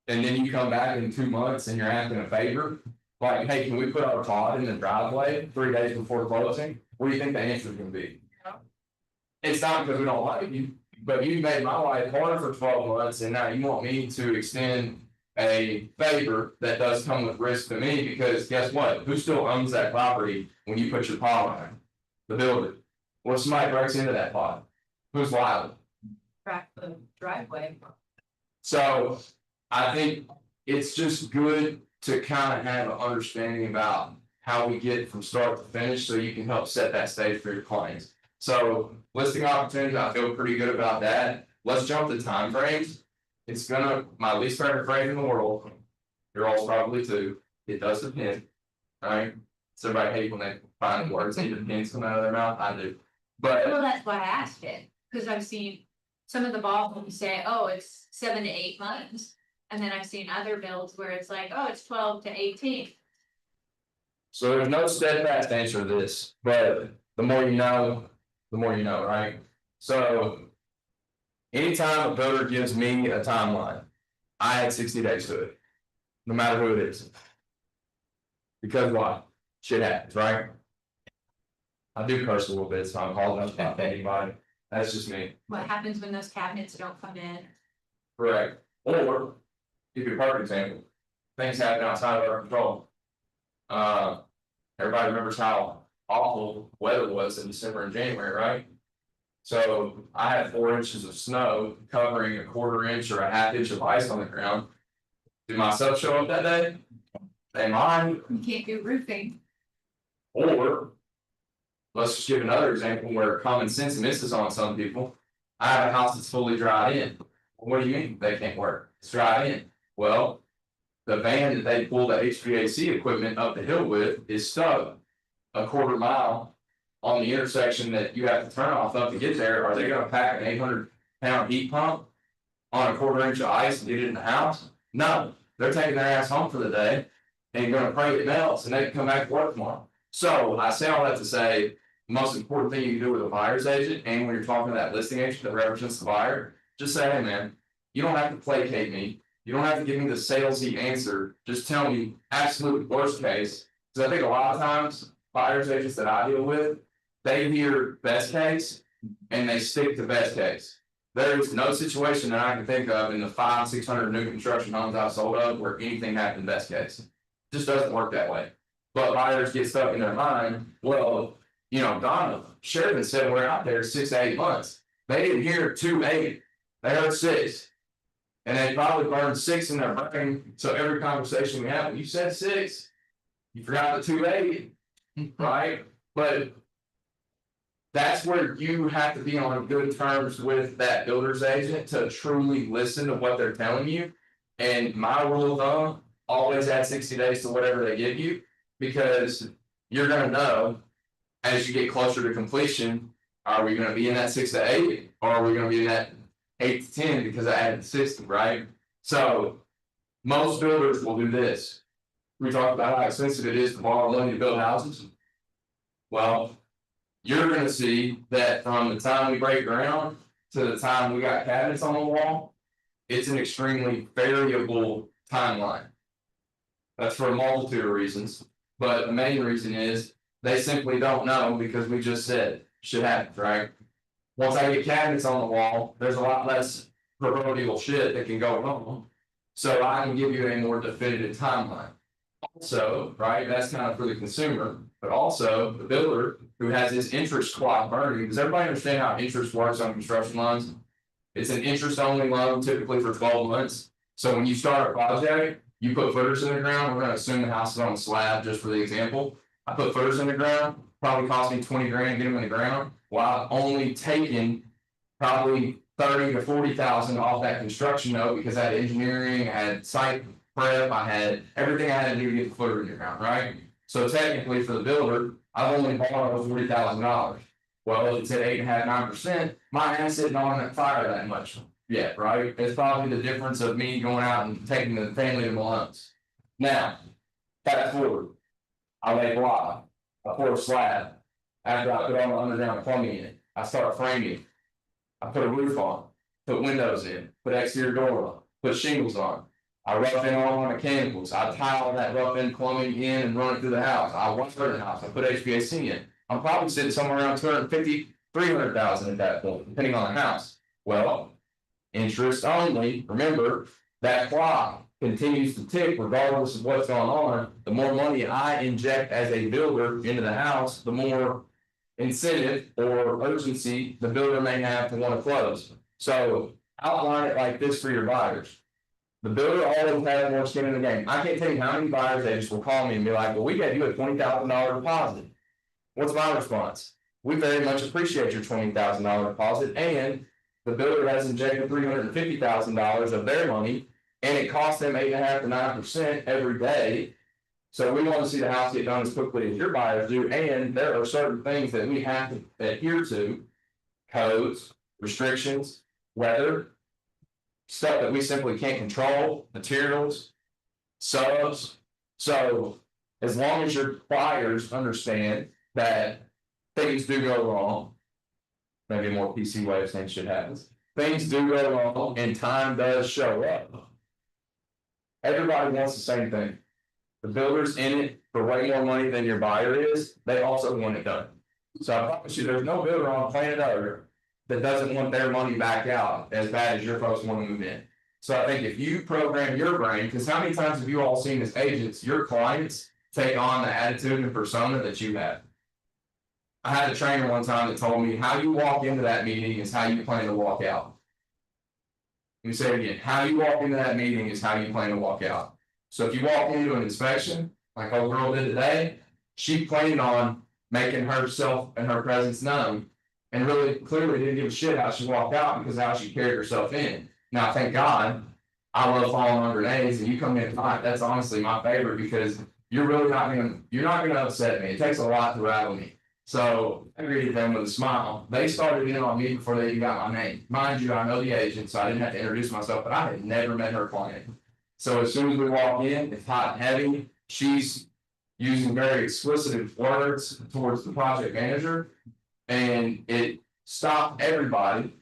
And then you come back in 2 months and you're asking a favor, like, hey, can we put our pod in the driveway 3 days before closing? What do you think the answer is gonna be? It's not because we don't like you, but you made my life hard for 12 months, and now you want me to extend a favor that does come with risk to me, because guess what? Who still owns that property when you put your pod on it? The builder. Well, if somebody breaks into that pod, who's liable? Track the driveway. So I think it's just good to kind of have an understanding about how we get from start to finish, so you can help set that stage for your clients. So listing opportunities, I feel pretty good about that. Let's jump to timeframes. It's my least favorite phrase in the world. Your all's probably too. It does depend, right? So everybody hates when they find words, it depends coming out of their mouth. I do. But Well, that's why I asked it, because I've seen some of the balls say, oh, it's 7 to 8 months. And then I've seen other bills where it's like, oh, it's 12 to 18. so there's no steadfast answer to this, but the more you know, right? So anytime a builder gives me a timeline, I add 60 days to it, no matter who it is. Because why? Shit happens, right? I do curse a little bit, so I'm calling up about anybody, that's just me. What happens when those cabinets don't come in? Correct, or, give you a perfect example, things happen outside of our control. Everybody remembers how awful weather was in December and January, right? So I had 4 inches of snow covering a 1/4 inch or a 1/2 inch of ice on the ground. Did myself show up that day? They mine, You can't do roofing. or. Let's just give another example where common sense misses on some people. I have a house that's fully dried in. What do you mean they can't work? It's dried in. Well. The van that they pull the HVAC equipment up the hill with is stuck. A 1/4 mile on the intersection that you have to turn off of to get there. Are they gonna pack an 800-pound heat pump? On a 1/4 inch of ice and get it in the house? No, they're taking their ass home for the day. And gonna pray it melts and they can come back to work tomorrow. So I say all that to say. Most important thing you can do with a buyer's agent, and when you're talking to that listing agent that represents the buyer, just say, hey man, you don't have to placate me. You don't have to give me the salesy answer, just tell me absolute worst case, because I think a lot of times, buyer's agents that I deal with. They hear best case, and they stick to best case. There's no situation that I can think of in the 500-600 new construction homes I've sold of where anything happened best case. It just doesn't work that way, but buyers get stuck in their mind, well. Donna, Sheridan said we're out there 6 to 8 months. They didn't hear 2-8, they heard 6. And they probably burned 6 in their brain, so every conversation we have, you said 6. You forgot the 2-8, right? But. That's where you have to be on good terms with that builder's agent to truly listen to what they're telling you. And my rule of thumb, always add 60 days to whatever they give you, because you're gonna know. As you get closer to completion, are we gonna be in that 6 to 8, or are we gonna be in that 8 to 10 because I added 60, right? So. Most builders will do this. We talked about how expensive it is to borrow money to build houses. Well. You're gonna see that from the time we break ground to the time we got cabinets on the wall. It's an extremely variable timeline. That's for a multitude of reasons, but the main reason is. They simply don't know because we just said shit happens, right? Once I get cabinets on the wall, there's a lot less proverbial shit that can go wrong. So I can give you a more definitive timeline. Also, right, that's kind of for the consumer, but also the builder who has his interest clock burning. Does everybody understand how interest works on construction loans? It's an interest only loan typically for 12 months. So when you start a project, you put footers in the ground. We're gonna assume the house is on a slab just for the example. I put footers in the ground, probably cost me 20 grand to get them in the ground, while I've only taken probably 30 to 40,000 off that construction note because I had engineering, I had site prep, I had everything I had to do to get the footer in the ground, right? So technically for the builder, I've only borrowed $40,000. Well, if it's at 8.5%, 9%, my ass isn't on that fire that much yet, right? It's probably the difference of me going out and taking the family to my loans. Now, fast forward. I lay block, I pour a slab, after I put all the underground plumbing in, I start framing. I put a roof on, put windows in, put exterior door on, put shingles on. I rough in all my mechanicals, I tile that rough in plumbing in and run it through the house, I wire the house, I put HVAC in. I'm probably sitting somewhere around 250, 300,000 at that point, depending on the house. Well, interest only, remember, that clock continues to tick regardless of what's going on. The more money I inject as a builder into the house, the more incentive or urgency the builder may have to want to close. So outline it like this for your buyers. The builder always has more skin in the game. I can't tell you how many buyers agents will call me and be like, well, we got you a $20,000 deposit. What's my response? We very much appreciate your $20,000 deposit, and the builder has injected $350,000 of their money. And it costs them 8.5% to 9% every day. So we want to see the house get done as quickly as your buyers do, and there are certain things that we have to adhere to. Codes, restrictions, weather. Stuff that we simply can't control, materials, subs. So as long as your buyers understand that things do go wrong. Maybe a more PC way of saying shit happens. Things do go wrong and time does show up. Everybody wants the same thing. The builder's in it for way more money than your buyer is, they also want it done. So I promise you, there's no builder on planet Earth that doesn't want their money back out as bad as your folks want to move in. So I think if you program your brain, because how many times have you all seen as agents, your clients take on the attitude and persona that you have? I had a trainer one time that told me how you walk into that meeting is how you plan to walk out. Let me say it again, how you walk into that meeting is how you plan to walk out. So if you walk into an inspection, like old girl did today, she planned on making herself and her presence known. And really clearly didn't give a shit how she walked out because of how she carried herself in. Now, thank God, I love falling on grenades and you come in tonight, that's honestly my favorite because you're really you're not gonna upset me. It takes a lot to rattle me. So I greeted them with a smile. They started in on me before they even got my name. Mind you, I know the agent, so I didn't have to introduce myself, but I had never met her client. So as soon as we walk in, it's hot and heavy. She's using very explicit words towards the project manager. And it stopped everybody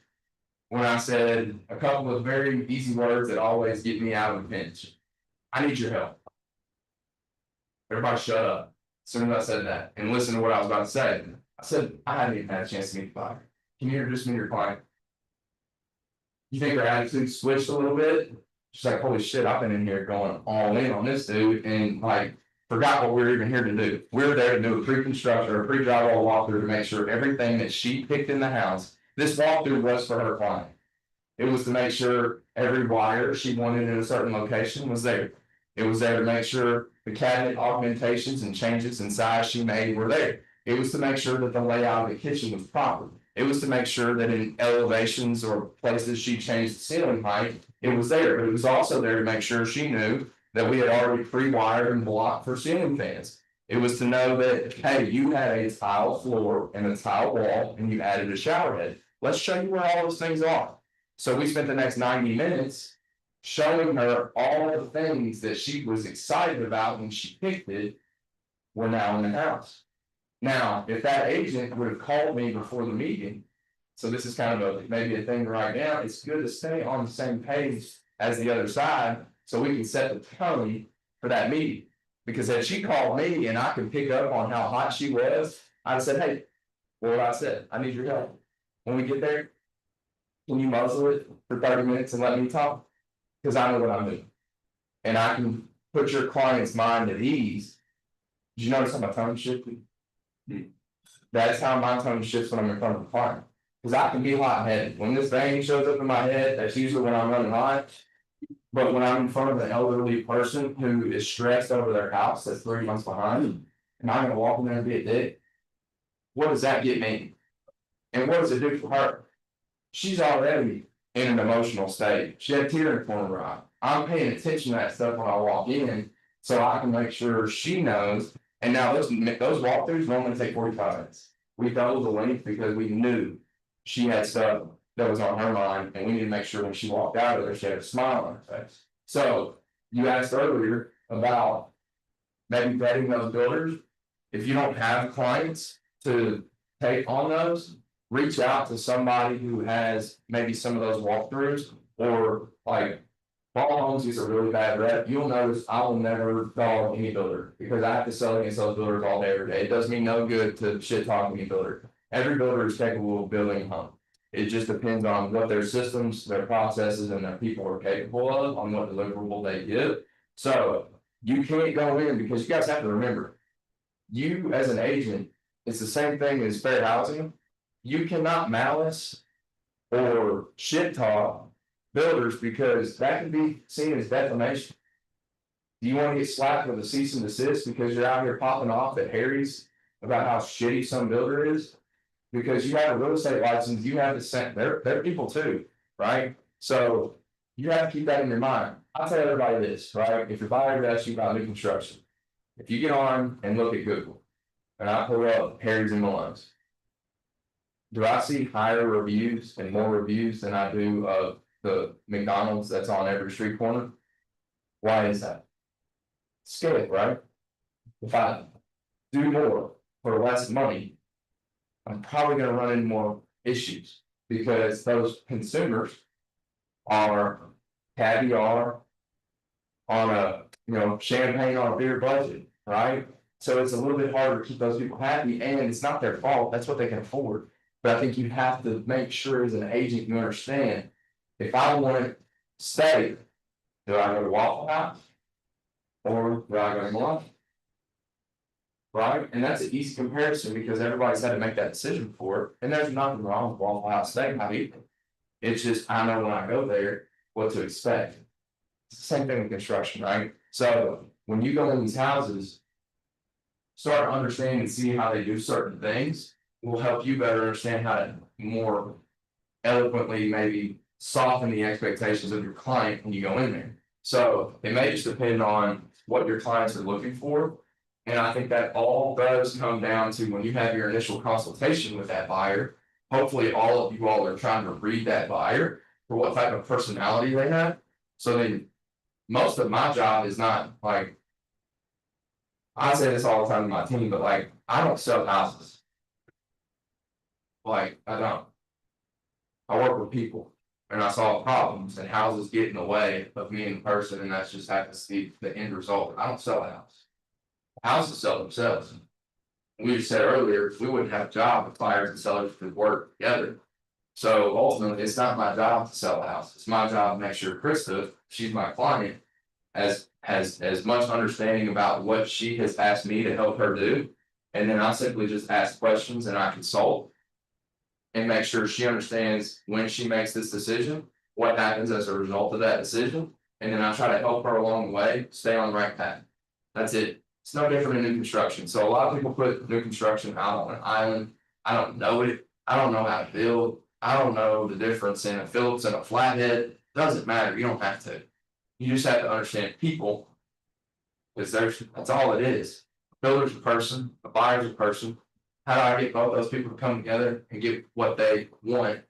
when I said a couple of very easy words that always get me out of a pinch. I need your help. Everybody shut up as soon as I said that and listen to what I was about to say. I said, I hadn't even had a chance to meet the buyer. Can you introduce me to your client? You think her attitude switched a little bit? She's like, holy shit, I've been in here going all in on this dude and like forgot what we were even here to do. We were there to do a pre-construction or a pre-drywall walkthrough to make sure everything that she picked in the house, this walkthrough was for her client. It was to make sure every wire she wanted in a certain location was there. It was there to make sure the cabinet augmentations and changes in size she made were there. It was to make sure that the layout of the kitchen was proper. It was to make sure that in elevations or places she changed the ceiling height, it was there. But it was also there to make sure she knew that we had already pre-wired and blocked for ceiling fans. It was to know that, hey, you had a tile floor and a tile wall and you added a shower head. Let's show you where all those things are. So we spent the next 90 minutes showing her all the things that she was excited about when she picked it were now in the house. Now, if that agent would have called me before the meeting, so this is kind of maybe a thing to write down, it's good to stay on the same page as the other side so we can set the tone for that meeting. Because if she called me and I could pick up on how hot she was, I'd said, hey, what I said, I need your help. When we get there, can you muzzle it for 30 minutes and let me talk? Because I know what I'm doing. And I can put your client's mind at ease. Did you notice how my tone shifted? That's how my tone shifts when I'm in front of a client. Because I can be hot-headed. When this vein shows up in my head, that's usually when I'm running hot. But when I'm in front of an elderly person who is stressed over their house that's 3 months behind, and I'm gonna walk in there and be a dick, what does that get me? And what does it do for her? She's already in an emotional state. She had a tear in the corner of her eye. I'm paying attention to that stuff when I walk in, so I can make sure she knows. And now those walkthroughs normally take 45 minutes. We doubled the length because we knew she had stuff that was on her mind, and we need to make sure when she walked out of there, she had a smile on her face. So you asked earlier about maybe vetting those builders. If you don't have clients to take on those, reach out to somebody who has maybe some of those walkthroughs, or like Paul Holmes is a really bad rep. You'll notice I will never call any builder because I have to sell against those builders all day, every day. It does me no good to shit talk any builder. Every builder is capable of building a home. It just depends on what their systems, their processes, and their people are capable of, on what deliverable they give. So you can't go in, because you guys have to remember, you as an agent, it's the same thing as fair housing. You cannot malice or shit talk builders, because that can be seen as defamation. Do you want to get slapped with a cease and desist because you're out here popping off at Harry's about how shitty some builder is? Because you have a real estate license, you have the same, they're people too, right? So you have to keep that in your mind. I'll tell everybody this, right? If your buyer asks you about new construction, if you get on and look at Google, and I pull up Harry's and Malone's, do I see higher reviews and more reviews than I do of the McDonald's that's on every street corner? Why is that? Scale, right? If I do more for less money, I'm probably gonna run into more issues, because those consumers are caviar on a champagne on a beer budget, right? So it's a little bit harder to keep those people happy, and it's not their fault, that's what they can afford. But I think you have to make sure as an agent you understand, if I want steak, do I go to Waffle House? Or do I go to Malone? Right, and that's an easy comparison because everybody's had to make that decision before, and there's nothing wrong with Waffle House steak, not either. It's just, I know when I go there, what to expect. It's the same thing with construction, right? So when you go in these houses. Start to understand and see how they do certain things will help you better understand how to more eloquently maybe soften the expectations of your client when you go in there. So it may just depend on what your clients are looking for. And I think that all does come down to when you have your initial consultation with that buyer. Hopefully, all of you all are trying to read that buyer for what type of personality they have. So then most of my job is not like. I say this all the time to my team, but like, I don't sell houses. Like, I don't. I work with people and I solve problems, and houses get in the way of me in person, and that's just happens to be the end result. I don't sell a house. Houses sell themselves. We just said earlier, we wouldn't have a job if buyers and sellers could work together. So ultimately, it's not my job to sell a house. It's my job to make sure Krista, she's my client, has as much understanding about what she has asked me to help her do. And then I simply just ask questions and I consult. And make sure she understands when she makes this decision, what happens as a result of that decision. And then I try to help her along the way, stay on the right path. That's it. It's no different in new construction. So a lot of people put new construction out on an island. I don't know it. I don't know how to build. I don't know the difference in a Phillips and a flathead. Doesn't matter. You don't have to. You just have to understand people. Because that's all it is. A builder's a person, a buyer's a person. How do I get both those people to come together and get what they want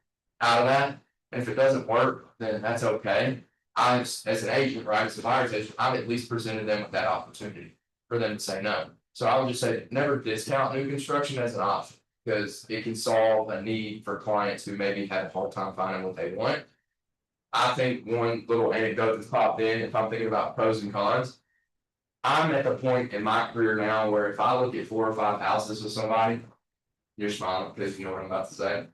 out of that? And if it doesn't work, then that's okay. I, as an agent, right, as a buyer's agent, I've at least presented them with that opportunity for them to say no. So I would just say never discount new construction as an option, because it can solve a need for clients who maybe have a hard time finding what they want. I think one little anecdote that's popped in, if I'm thinking about pros and cons. I'm at the point in my career now where if I look at 4 or 5 houses with somebody, you're smiling because you know what I'm about to say.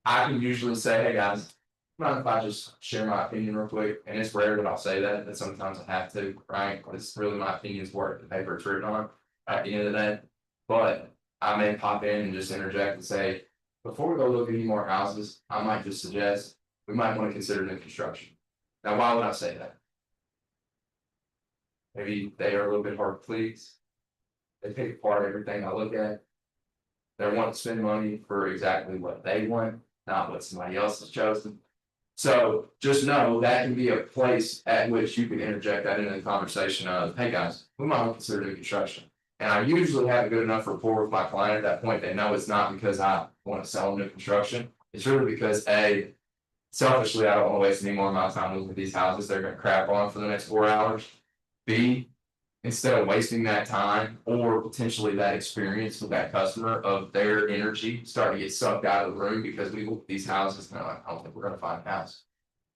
I can usually say, hey guys, mind if I just share my opinion real quick? And it's rare that I'll say that, but sometimes I have to, right? It's really my opinion's worth the paper it's written on at the end of the day. But I may pop in and just interject and say, before we go look at any more houses, I might just suggest we might want to consider new construction. Now, why would I say that? Maybe they are a little bit hard to please. They pick apart everything I look at. They want to spend money for exactly what they want, not what somebody else has chosen. So just know that can be a place at which you can interject that into the conversation of, hey guys, we might want to consider new construction. And I usually have a good enough rapport with my client at that point. They know it's not because I want to sell them new construction. It's really because A, selfishly, I don't want to waste any more of my time looking at these houses they're going to crap on for the next 4 hours. B, instead of wasting that time or potentially that experience with that customer of their energy starting to get sucked out of the room because we look at these houses and they're like, I don't think we're going to find a house.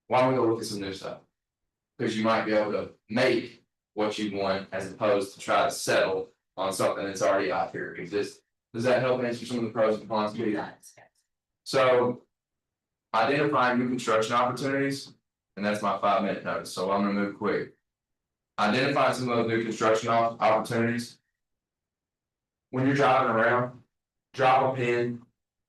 Why don't we go look at some new stuff? Because you might be able to make what you want as opposed to try to settle on something that's already out here existing. Does that help answer some of the pros and cons? So identifying new construction opportunities, and that's my 5-minute notice, so I'm gonna move quick. Identify some of those new construction opportunities. When you're driving around, drop a pin.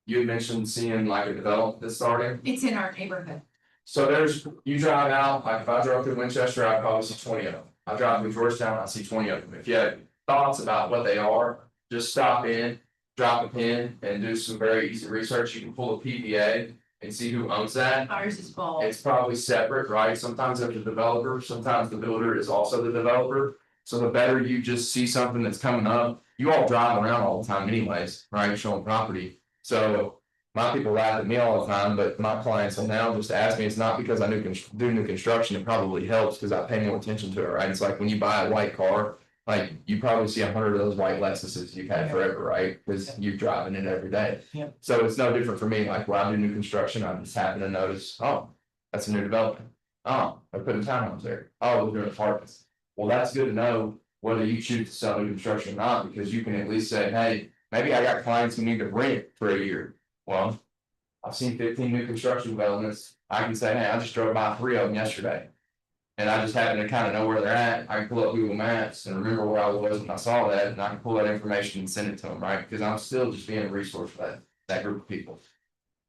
You had mentioned seeing like a development that's starting. It's in our neighborhood. So you drive out, like if I drove through Winchester, I probably see 20 of them. I drive through Georgetown, I see 20 of them. If you have thoughts about what they are, just stop in, drop a pin and do some very easy research. You can pull a PPA and see who owns that. Ours is bald. It's probably separate, right? Sometimes there's a developer, sometimes the builder is also the developer. So the better you just see something that's coming up, you all drive around all the time anyways, right? Showing property. So my people laugh at me all the time, but my clients will now just ask me, it's not because I do new construction, it probably helps because I pay more attention to it, right? It's like when you buy a white car, like you probably see 100 of those white Lexuses you've had forever, right? Because you're driving it every day. Yeah. So it's no different for me. Like when I do new construction, I just happen to notice, oh, that's a new development. Oh, they're putting townhomes there. Oh, we're doing apartments. Well, that's good to know whether you choose to sell new construction or not, because you can at least say, hey, maybe I got clients who need to rent for a year. Well, I've seen 15 new construction developments. I can say, hey, I just drove by 3 of them yesterday. And I just happen to kind of know where they're at. I can pull up Google Maps and remember where I was when I saw that, and I can pull that information and send it to them, right? Because I'm still just being a resource for that group of people.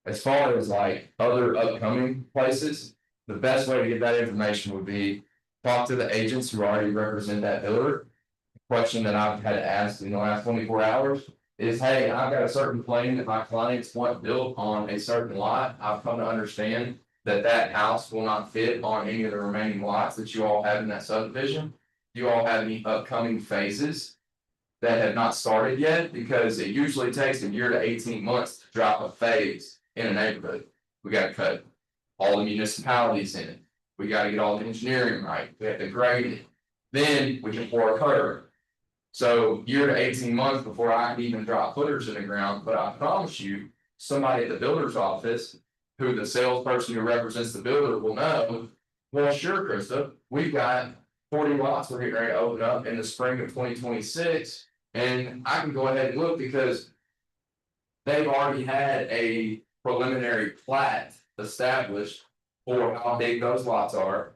As far as like other upcoming places, the best way to get that information would be talk to the agents who already represent that builder. The question that I've had to ask in the last 24 hours is, hey, I've got a certain plan that my clients want built on a certain lot. I've come to understand that that house will not fit on any of the remaining lots that you all have in that subdivision. Do you all have any upcoming phases that have not started yet? Because it usually takes a year to 18 months to drop a phase in a neighborhood. We gotta cut all the municipalities in it. We gotta get all the engineering right. We have to grade it. Then we can pour a curb. So year to 18 months before I can even drop footers in the ground, but I promise you, somebody at the builder's office, who the salesperson who represents the builder will know, well, sure, Krista, we've got 40 lots we're getting ready to open up in the spring of 2026. And I can go ahead and look because they've already had a preliminary plat established for how big those lots are.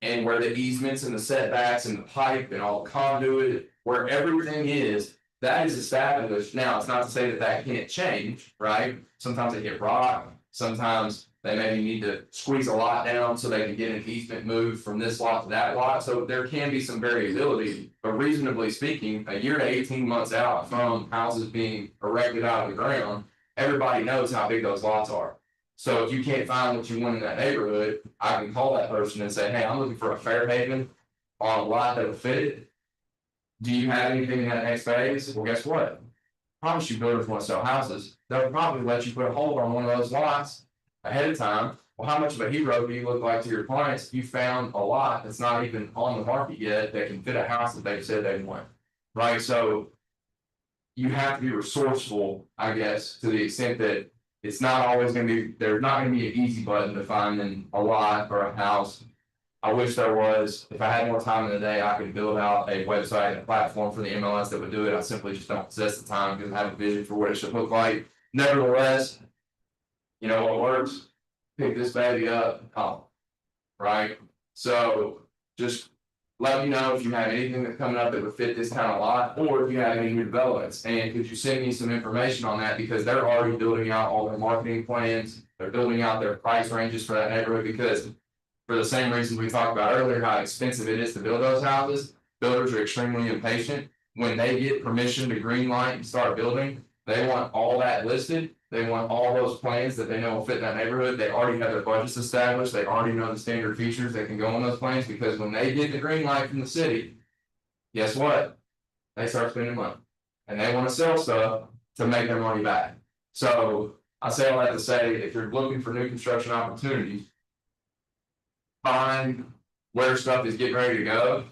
And where the easements and the setbacks and the pipe and all the conduit, where everything is, that is established. Now, it's not to say that that can't change, right? Sometimes they get rock, sometimes they maybe need to squeeze a lot down so they can get an easement moved from this lot to that lot. So there can be some variability, but reasonably speaking, a year to 18 months out from houses being erected out of the ground, everybody knows how big those lots are. So if you can't find what you want in that neighborhood, I can call that person and say, hey, I'm looking for a Fairhaven on a lot that will fit it. Do you have anything in that next phase? Well, guess what? I promise you builders want to sell houses. They'll probably let you put a hold on one of those lots ahead of time. Well, how much of a hero do you look like to your clients if you found a lot that's not even on the market yet that can fit a house that they've said they want? Right? So you have to be resourceful, I guess, to the extent that it's not always going to be, there's not going to be an easy button to find in a lot or a house. I wish there was. If I had more time in the day, I could build out a website and a platform for the MLS that would do it. I simply just don't possess the time because I have a vision for what it should look like. Nevertheless, you know what works? Pick this baby up, call. Right? So just let me know if you have anything that's coming up that would fit this kind of lot, or if you have any new developments. And could you send me some information on that? Because they're already building out all their marketing plans. They're building out their price ranges for that neighborhood because for the same reason we talked about earlier, how expensive it is to build those houses, builders are extremely impatient. When they get permission to green light and start building, they want all that listed. They want all those plans that they know will fit in that neighborhood. They already have their budgets established. They already know the standard features that can go on those plans, because when they get the green light from the city, guess what? They start spending money and they want to sell stuff to make their money back. So I say all that to say, if you're looking for new construction opportunities, find where stuff is getting ready to go,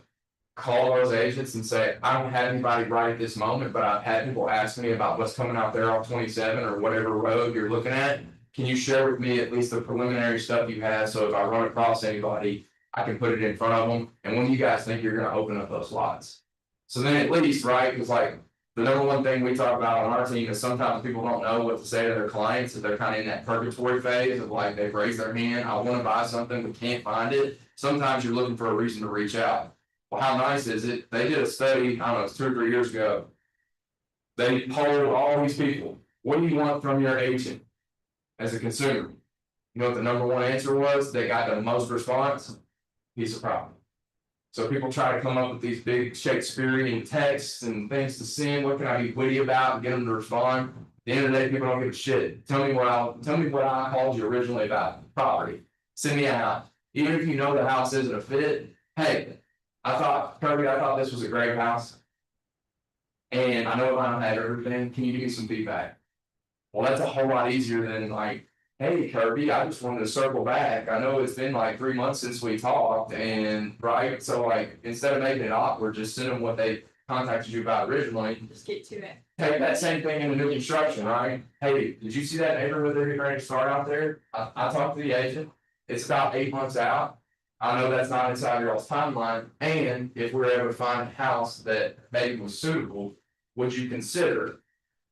call those agents and say, I don't have anybody right at this moment, but I've had people ask me about what's coming out there on 27 or whatever road you're looking at. Can you share with me at least the preliminary stuff you have? So if I run across anybody, I can put it in front of them. And when do you guys think you're gonna open up those lots? So then at least, right, it's like the number one thing we talk about on our team is sometimes people don't know what to say to their clients if they're kind of in that purgatory phase of like they've raised their hand, I want to buy something but can't find it. Sometimes you're looking for a reason to reach out. Well, how nice is it? They did a study, I don't know, it's 2 or 3 years ago. They polled all these people. What do you want from your agent as a consumer? You know what the number one answer was? They got the most response? Piece of property. So people try to come up with these big Shakespearean texts and things to send. What can I be witty about and get them to respond? At the end of the day, people don't give a shit. Tell me what I called you originally about property. Send me a house. Even if you know the house isn't a fit. Hey, Kirby, I thought this was a great house. And I know I don't have everything. Can you give me some feedback? Well, that's a whole lot easier than like, hey, Kirby, I just wanted to circle back. I know it's been like 3 months since we talked, and right, so like instead of making it awkward, just send them what they contacted you about originally. Just get to it. Take that same thing into new construction, right? Hey, did you see that neighborhood they're getting ready to start out there? I talked to the agent. It's about 8 months out. I know that's not inside your all's timeline, and if we're able to find a house that maybe was suitable, would you consider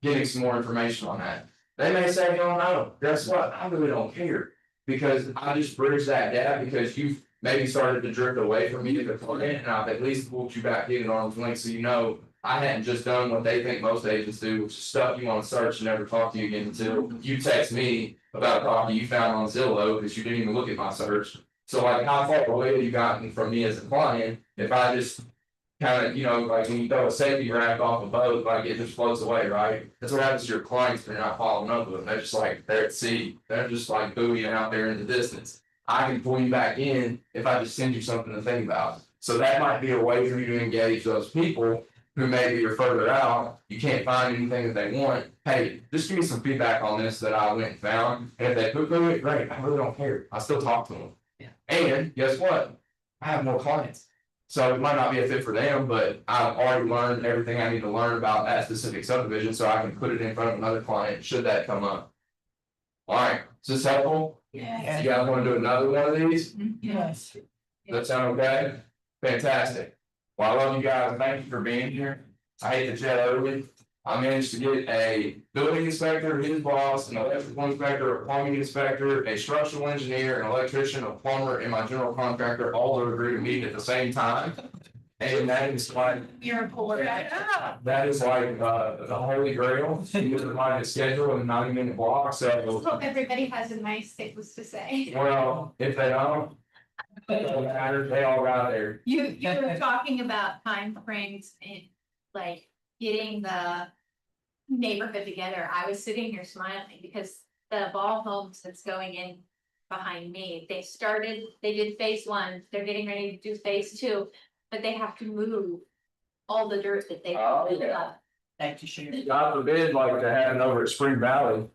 getting some more information on that? They may say, no, no, guess what, I really don't care, because I just bridged that gap, because you've maybe started to drift away from me as a client, and I've at least pulled you back in at arm's length, so you know, I hadn't just done what they think most agents do, which is stuff you wanna search and never talk to you again until you text me about a property you found on Zillow, because you didn't even look at my search. So like, how far away have you gotten from me as a client, if I just kind of, you know, like when you throw a safety rack off a boat, like it just floats away, right? That's what happens to your clients when you're not following up with them, they're just like, they're at sea, they're just like buoying out there in the distance. I can pull you back in if I just send you something to think about, so that might be a way for you to engage those people who maybe are further out, you can't find anything that they want. Hey, just give me some feedback on this that I went and found, and if they poo-poo it, great, I really don't care, I still talk to them. And guess what? I have more clients. So it might not be a fit for them, but I've already learned everything I need to learn about that specific subdivision, so I can put it in front of another client, should that come up. Alright, is this helpful? Yeah. You guys wanna do another one of these? Yes. Does that sound okay? Fantastic. Well, I love you guys, thank you for being here. I hate to jet early. I managed to get a building inspector, his boss, an electrical inspector, a plumbing inspector, a structural engineer, an electrician, a plumber, and my general contractor all to agree to meet at the same time. And that is like, Miracle. that is like, the holy grail, you can find a schedule in a 90-minute block, so. Hope everybody has a nice things to say. Well, if they don't. It doesn't matter, they all got there. You were talking about timeframes and like getting the neighborhood together. I was sitting here smiling because the Ball Homes that's going in behind me, they did phase 1, they're getting ready to do phase 2, but they have to move all the dirt that they Oh, built yeah. up. Thank you, Sharon. God forbid, like they had over at Spring Valley.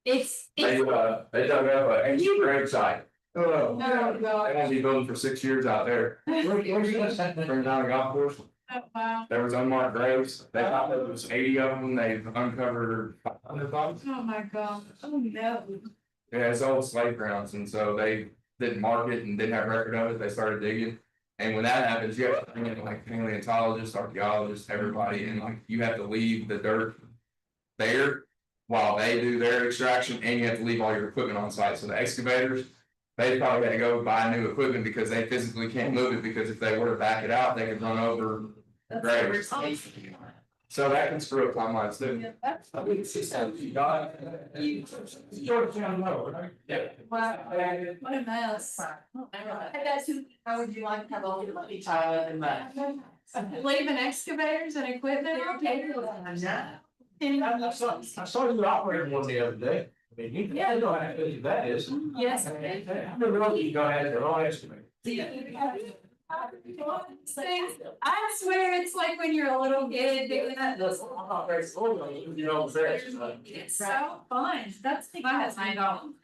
It's They dug up a ancient grave site. Oh, They God. won't be building for 6 years out there. Where's this? Spring Valley Golf Course, Oh, wow. there was unmarked graves, they thought there was 80 of them, they've uncovered 500 bodies. Oh, my God. Oh, no. Yeah, it's old slave grounds, and so they didn't mark it and didn't have record of it, they started digging. And when that happens, you have to bring in like paleontologists, archaeologists, everybody, and like you have to leave the dirt there while they do their extraction, and you have to leave all your equipment on site, so the excavators. They probably had to go buy new equipment because they physically can't move it, because if they were to back it out, they could run over graves. So that can screw up timelines too. Yeah. What a mess. How would you like to have all your money tied in that? Leaving excavators and equipment out there? I saw you operating one the other day. I mean, you know how good that is. Yes. I don't know you gonna have their own estimate. I swear it's like when you're a little kid doing that. You know, very. It's so fun. That's the. My husband don't.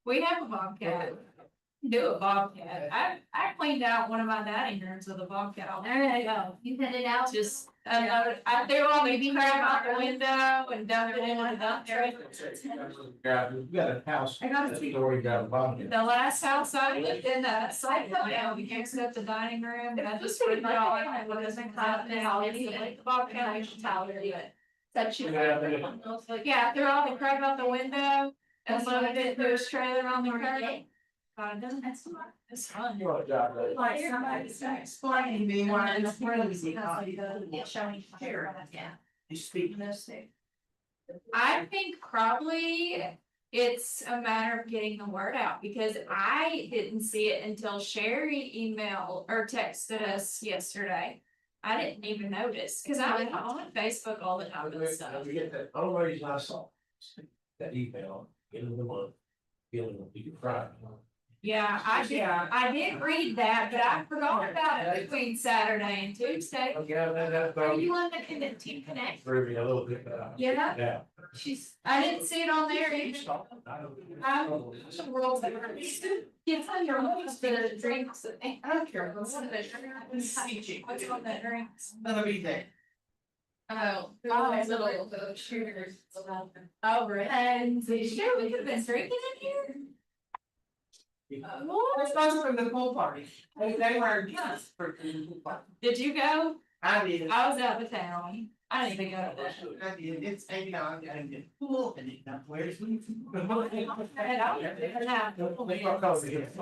We have a bobcat. Do a bobcat. I cleaned out one of my dining rooms with a bobcat. There you go. You send it out. Just, I threw all the crap out the window and dumped it in the dump area. Yeah, you got a house. I got a- Or you got a bond. The last house I lived in, the site come down, we fixed up the dining room, and I just put it all, and it wasn't cut now, it's like the bobcat, I should tell her, but. Such a. Yeah, I threw all the crap out the window, and loaded it into his trailer on the curb. Got it done. That's smart. It's fun. You want a job, right? Like somebody's explaining to me why it's crazy. Showing here, yeah. You speaking this? I think probably it's a matter of getting the word out, because I didn't see it until Sherry emailed or texted us yesterday. I didn't even notice, cause I'm on Facebook all the time and stuff. We get that, only reason I saw that email, end of the month, feeling will be Friday. Yeah, I did read that, but I forgot about it between Saturday and Tuesday. Okay, that's. Are you on the Team Connect? Threw me a little bit. Yeah. Yeah. I didn't see it on there either. Yes, on your list, the drinks. I don't care. What's on the drinks? What's on the drinks? None of you think. little shooters. Oh, right. And so sure, we could have been drinking in here. I suppose from the pool party, they were just for the pool party. Did you go? I did. I was out of town. I didn't even go to that. I did, it's, you know, I'm gonna get pool and it, where's we?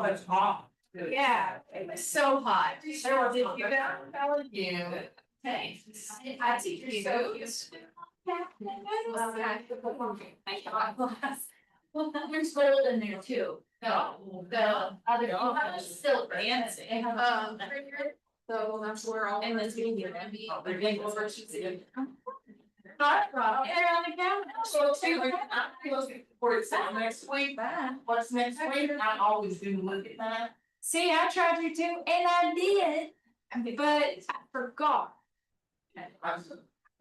It's hot. Yeah, it was so hot. Sure, did you go? You. Thanks. I teach you so. Well, there's gold in there too. The other, still dancing. So that's where all. And this video. And the counter. Next week, what's next week? I always do look at that. See, I tried to too, and I did, but I forgot.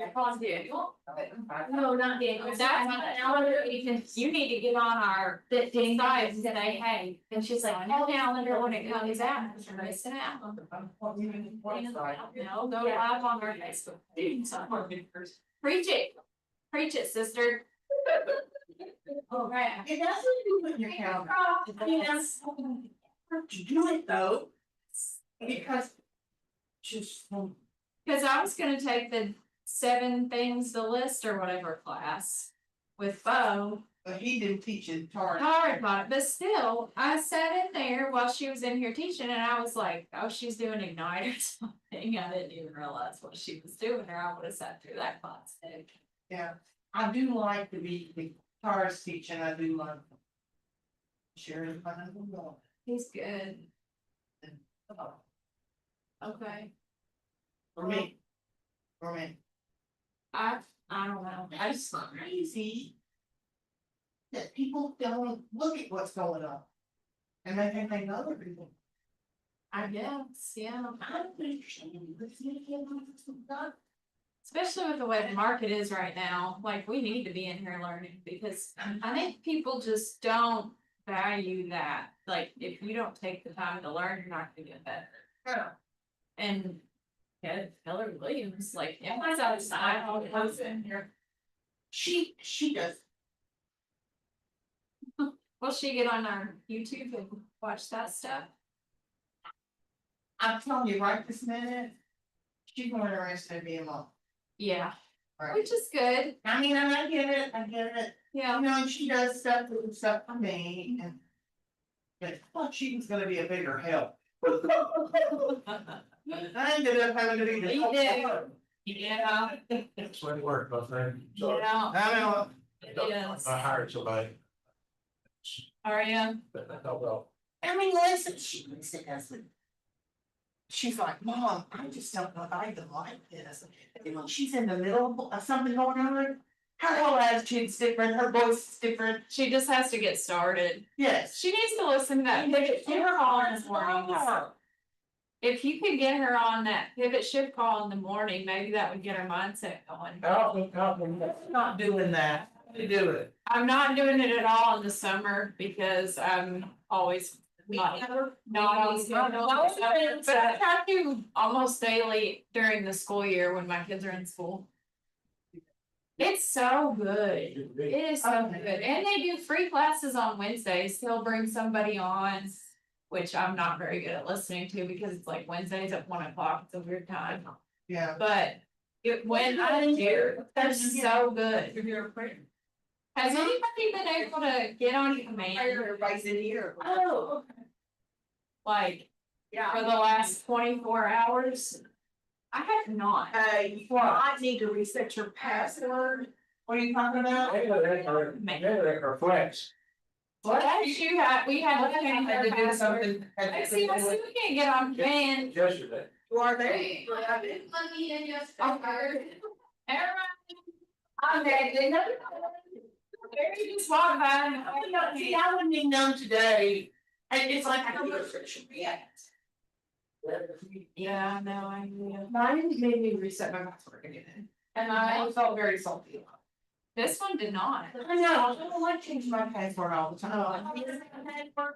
No, not Daniel. That's not an calendar, you need to get on our site and say, hey, and she's like, no calendar when it comes out, you're missing out. No, go live on our Facebook. Preach it, sister. Okay. It doesn't do with your calendar. Yes. To do it though. Because. Just. Cause I was gonna take the 7 things to list or whatever class with Bo. But he didn't teach it hard. Hard about it, but still, I sat in there while she was in here teaching and I was like, oh, she's doing Ignite or something. I didn't even realize what she was doing or I would have sat through that class. Yeah, I do like to be the guitarist teaching, I do love. Sharing fun of them all. He's good. Okay. For me. For me. I don't know. I just, Crazy. That people don't look at what's going on. And they think they know other people. I guess, yeah. I don't understand. Especially with the way the market is right now, like we need to be in here learning because I think people just don't value that. Like if you don't take the time to learn, you're not gonna get better. Yeah. And yeah, Keller Williams, like everyone's outside, all the house in here. She does. Will she get on our YouTube and watch that stuff? I'm telling you right this minute. She's more interested in being a mom. Yeah, Right. which is good. I mean, I get it. Yeah. You know, and she does stuff for me and. But I thought she was gonna be a bigger help. I ended up having to be the. You do. Yeah. That's when it worked, my friend. So, Yeah. I know. It is. I hired somebody, Are you? but I thought, well, I mean, listen, she says. She's like, Mom, I just don't know if I even like this. And when she's in the middle of something going on, her whole attitude's different, her voice is different. She just has to get started. Yes. She needs to listen to that pivot shift call in the mornings. If you could get her on that pivot shift call in the morning, maybe that would get her mindset going. Not doing that. They do it. I'm not doing it at all in the summer because I'm always not always. But I try to almost daily during the school year when my kids are in school. It's so good. It is so good. And they do free classes on Wednesdays. They'll bring somebody on, which I'm not very good at listening to because it's like Wednesdays at 1 o'clock. It's a weird time. Yeah. But when I'm here, they're so good. Has anybody been able to get on command? Everybody's in here. Oh, okay. Like, for the last 24 hours? I have not. I need to reset your password. What are you talking about? they're flex. What you had, we had. Had to do something. I see, we can't get on command. Yesterday. You are there. Let me in just. Everybody. I'm there. Barry just walked by and. See, I wouldn't even known today. And it's like I don't know if it should react. Yeah, I know, I knew. Mine made me reset my password again. And I felt very salty. This one did not. I know, I don't like changing my password all the time.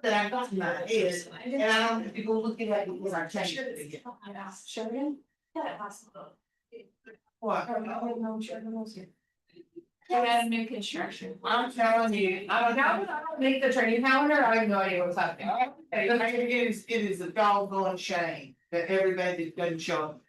That I got in my head, and I don't have people looking at me because I changed it again. Sheridan? What? We had a new construction. I'm telling you, I don't make the training calendar, I have no idea what's happening. It is a doggone shame that everybody that doesn't show up